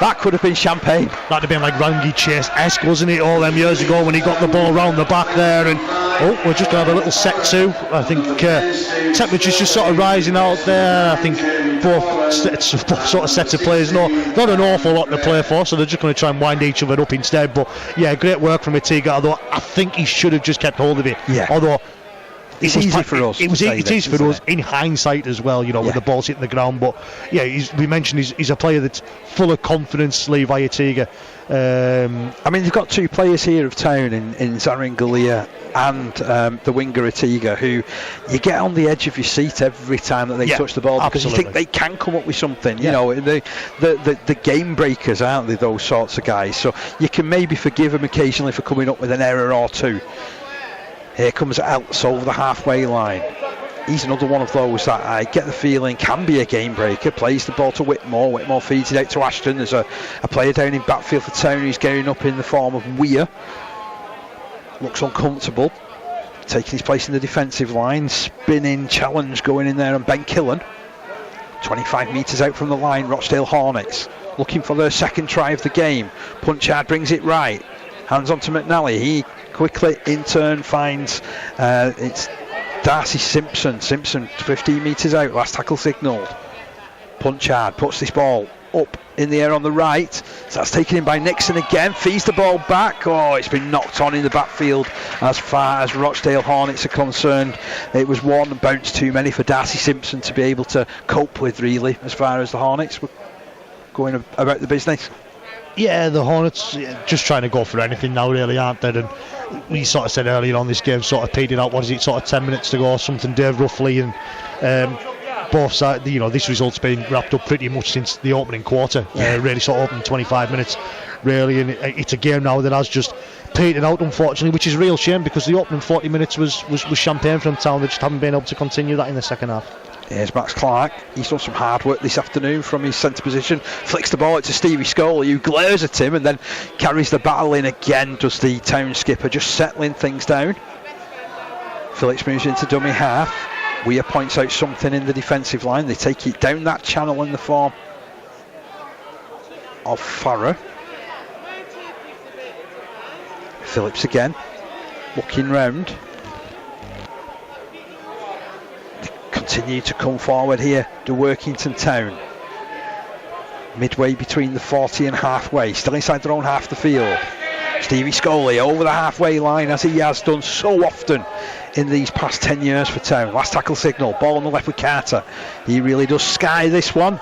That could have been champagne. That'd have been like Rangi Chase-esque, wasn't it, all them years ago when he got the ball round the back there. And we're just going to have a little set two. I think temperature's just sort of rising out there. I think both sort of sets of players, not an awful lot to play for, so they're just going to try and wind each other up instead. But yeah, great work from Atiga, although I think he should have just kept hold of it. Yeah. Although it's easy for us. It is for us in hindsight as well, with the balls hitting the ground. But yeah, we mentioned he's a player that's full of confidence, Levi Atiga. I mean, they've got 2 players here of Town in Zaringalia and the winger Atiga, who you get on the edge of your seat every time that they touch the ball, because you think they can come up with something. The game breakers, aren't they, those sorts of guys? So you can maybe forgive them occasionally for coming up with an error or two. Here comes Elts over the halfway line. he's another one of those that I get the feeling can be a game breaker. Plays the ball to Whitmore. Whitmore feeds it out to Ashton. There's a player down in backfield for Town who's going up in the form of Weir. Looks uncomfortable. Taking his place in the defensive line. Spinning challenge going in there, and Ben Killen. 25 metres out from the line, Rochdale Hornets. Looking for their second try of the game. Punchard brings it right. Hands on to McNally. He quickly in turn finds it's Darcy Simpson. Simpson 15 metres out. Last tackle signalled. Punchard puts this ball up in the air on the right. So that's taken in by Nixon again. Feeds the ball back. Oh, it's been knocked on in the backfield as far as Rochdale Hornets are concerned. It was one bounce too many for Darcy Simpson to be able to cope with, really, as far as the Hornets were going about the business. Yeah, the Hornets just trying to go for anything now, really, aren't they? And we sort of said earlier on, this game sort of petered out. What is it, sort of 10 minutes to go or something, Dave, roughly? And both sides, this result's been wrapped up pretty much since the opening quarter. Really sort of opening 25 minutes, really. And it's a game now that has just petered out, unfortunately, which is a real shame, because the opening 40 minutes was champagne from Town. They just haven't been able to continue that in the second half. Here's Max Clark. He's done some hard work this afternoon from his centre position. Flicks the ball out to Stevie Scully, who glares at him and then carries the battle in again, does the Town skipper, just settling things down. Phillips moves into dummy half. Weir points out something in the defensive line. They take it down that channel in the form of Farrer. Phillips again, looking round. Continue to come forward here to Workington Town. Midway between the 40 and halfway, still inside their own half the field. Stevie Scully over the halfway line, as he has done so often in these past 10 years for Town. Last tackle signal, ball on the left with Carter. He really does sky this one.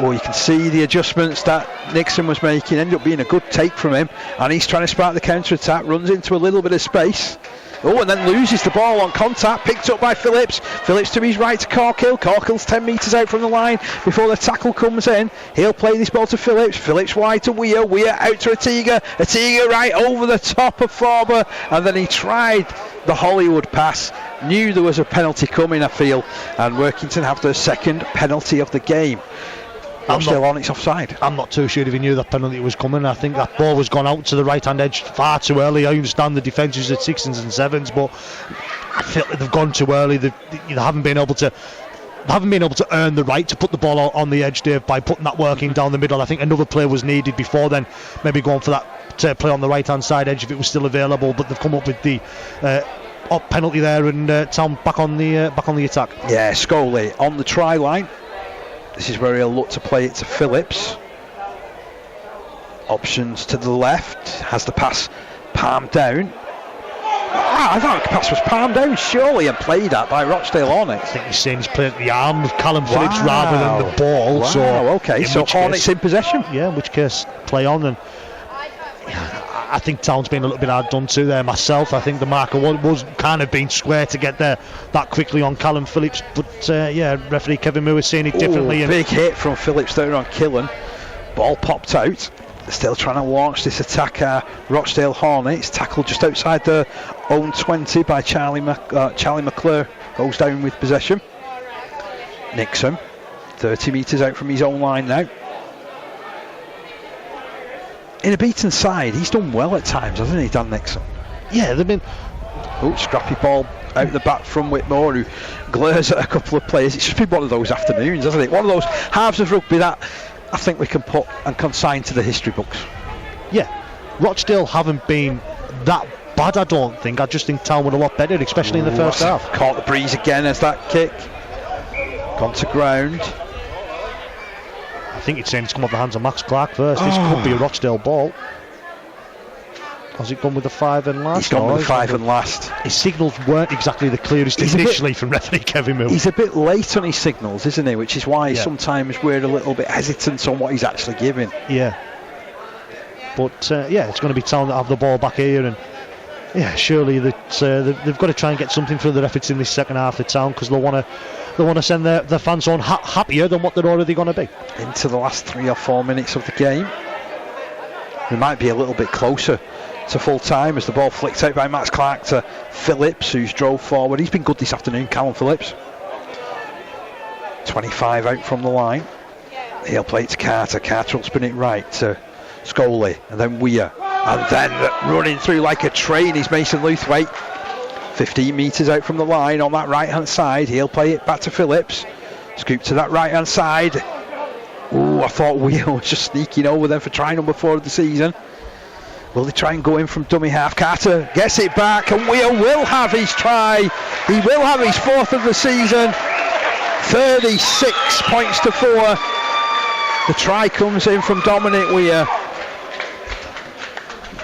Oh, you can see the adjustments that Nixon was making. Ended up being a good take from him, and he's trying to spark the counter attack. Runs into a little bit of space. Oh, and then loses the ball on contact. Picked up by Phillips. Phillips to his right to Corkill. Corkill's 10 metres out from the line before the tackle comes in. He'll play this ball to Phillips. Phillips wide to Weir. Weir out to Atiga. Atiga right over the top of Forber. And then he tried the Hollywood pass. Knew there was a penalty coming, I feel. And Workington have their second penalty of the game. Still on, it's offside. I'm not too sure if he knew that penalty was coming. I think that ball was gone out to the right hand edge far too early. I understand the defence is at 6s and 7s, but I feel like they've gone too early. They haven't been able to earn the right to put the ball on the edge, Dave, by putting that working down the middle. I think another play was needed before then, maybe going for that play on the right hand side edge if it was still available, but they've come up with the penalty there, and Town back on the attack. Yeah, Scully on the try line. This is where he'll look to play it to Phillips. Options to the left. Has the pass palmed down. I thought the pass was palmed down, surely, and played at by Rochdale Hornets. I think he's saying he's playing the arm of Callum Phillips rather than the ball. Wow, so okay, so Hornets in possession. Yeah, in which case, play on. And I think Town's been a little bit hard done to there myself. I think the marker was kind of being square to get there that quickly on Callum Phillips, but referee Kevin Moore is seeing it differently. Big hit from Phillips there on Killen. Ball popped out. They're still trying to launch this attack. Rochdale Hornets tackled just outside their own 20 by Charlie McClure. Goes down with possession. Nixon 30 metres out from his own line now. In a beaten side, he's done well at times, hasn't he, Dan Nixon? Yeah, they've been... Scrappy ball out the back from Whitmore, who glares at a couple of players. It's just been one of those afternoons, hasn't it? One of those halves of rugby that I think we can put and consign to the history books. Yeah, Rochdale haven't been that bad, I don't think. I just think Town were a lot better, especially in the first half. Caught the breeze again as that kick. Gone to ground. I think it's saying it's come off the hands of Max Clark first. This could be a Rochdale ball. Has it gone with the 5 and last? He's gone with the 5 and last. His signals weren't exactly the clearest initially from referee Kevin Moore. He's a bit late on his signals, isn't he? Which is why sometimes we're a little bit hesitant on what he's actually giving. Yeah. But it's going to be Town that have the ball back here, and surely that they've got to try and get something through their efforts in this second half of Town, because they want to send their fans on happier than what they're already going to be. Into the last 3 or 4 minutes of the game. We might be a little bit closer to full time as the ball flicked out by Max Clark to Phillips, who's drove forward. He's been good this afternoon, Callum Phillips. 25 out from the line. He'll play it to Carter. Carter will spin it right to Scully, and then Weir, and then running through like a train is Mason Luthwaite. 15 metres out from the line on that right hand side. He'll play it back to Phillips. Scoop to that right hand side. Ooh, I thought Weir was just sneaking over there for try number 4 of the season. Will they try and go in from dummy half? Carter gets it back, and Weir will have his try. He will have his 4th of the season. 36 points to 4. The try comes in from Dominic Weir.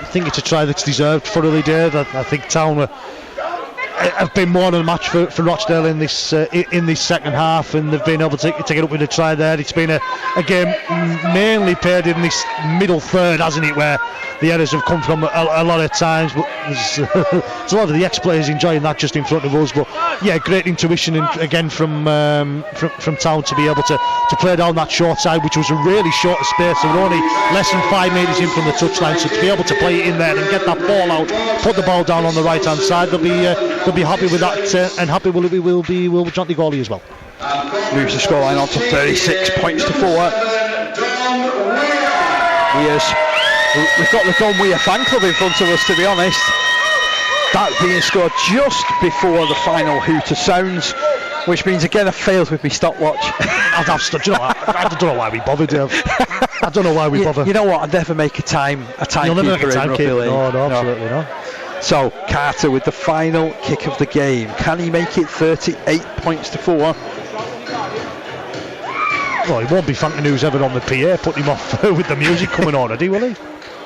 I think it's a try that's deserved for Lily Dave. I think Town have been more than a match for Rochdale in this second half, and they've been able to get up with a try there. It's been a game mainly played in this middle third, hasn't it, where the errors have come from a lot of times, but there's a lot of the ex-players enjoying that just in front of us. But yeah, great intuition again from Town to be able to play down that short side, which was a really short space. They were only less than 5 metres in from the touchline, so to be able to play it in there and get that ball out, put the ball down on the right hand side, they'll be happy with that, and happy will be Johnny Gawley as well. Moves the scoreline on to 36 points to 4. We've got the Don Weir fan club in front of us, to be honest. That being scored just before the final hooter sounds, which means again I failed with my stopwatch. I don't know why we bother, Dave. I don't know why we bother. You know what? I'd never make a timekeeper. You'll never make a timekeeper. No, absolutely not. So Carter with the final kick of the game. Can he make it 38 points to 4? Well, he won't be thanking who's ever on the PA putting him off with the music coming on, will he?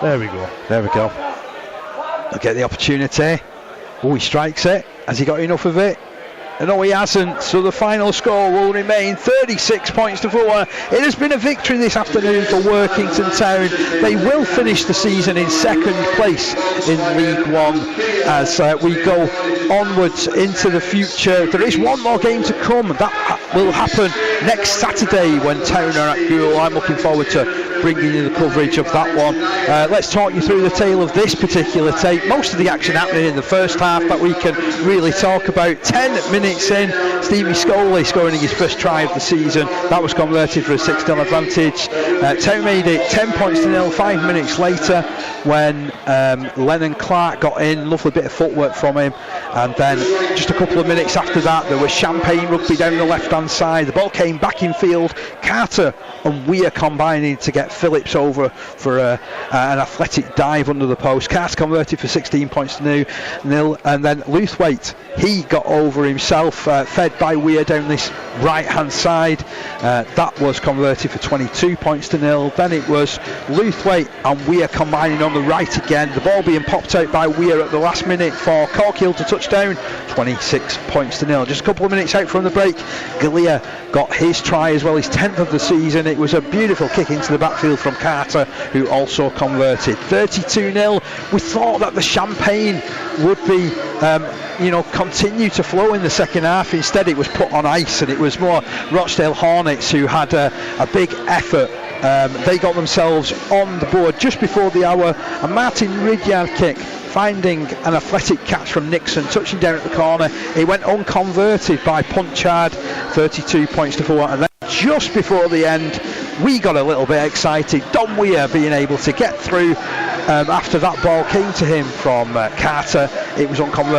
There we go. He'll get the opportunity. Oh, he strikes it. Has he got enough of it? No, he hasn't. So the final score will remain 36 points to 4. It has been a victory this afternoon for Workington Town. They will finish the season in 2nd place in League One as we go onwards into the future. There is one more game to come. That will happen next Saturday when Town are at Goole. I'm looking forward to bringing you the coverage of that one. Let's talk you through the tale of this particular tape. Most of the action happening in the first half that we can really talk about. 10 minutes in, Stevie Scully scoring his first try of the season. That was converted for a 6-0 advantage. Town made it 10 points to 0 5 minutes later when Lennon Clark got in. Lovely bit of footwork from him. And then just a couple of minutes after that, there was Champagne rugby down the left hand side. The ball came back in field. Carter and Weir combining to get Phillips over for an athletic dive under the post. Carter converted for 16 points to 0, and then Luthwaite, he got over himself, fed by Weir down this right hand side. That was converted for 22 points to 0. Then it was Luthwaite and Weir combining on the right again. The ball being popped out by Weir at the last minute for Corkhill to touchdown. 26 points to 0. Just a couple of minutes out from the break, Galea got his try as well, his 10th of the season. It was a beautiful kick into the backfield from Carter, who also converted. 32-0. We thought that the Champagne would be continue to flow in the second half. Instead it was put on ice, and it was more Rochdale Hornets who had a big effort. They got themselves on the board just before the hour. A Martin Ridyard kick, finding an athletic catch from Nixon, touching down at the corner. It went unconverted by Punchard. 32 points to 4. And then just before the end, we got a little bit excited. Don Weir being able to get through after that ball came to him from Carter. It was unconverted.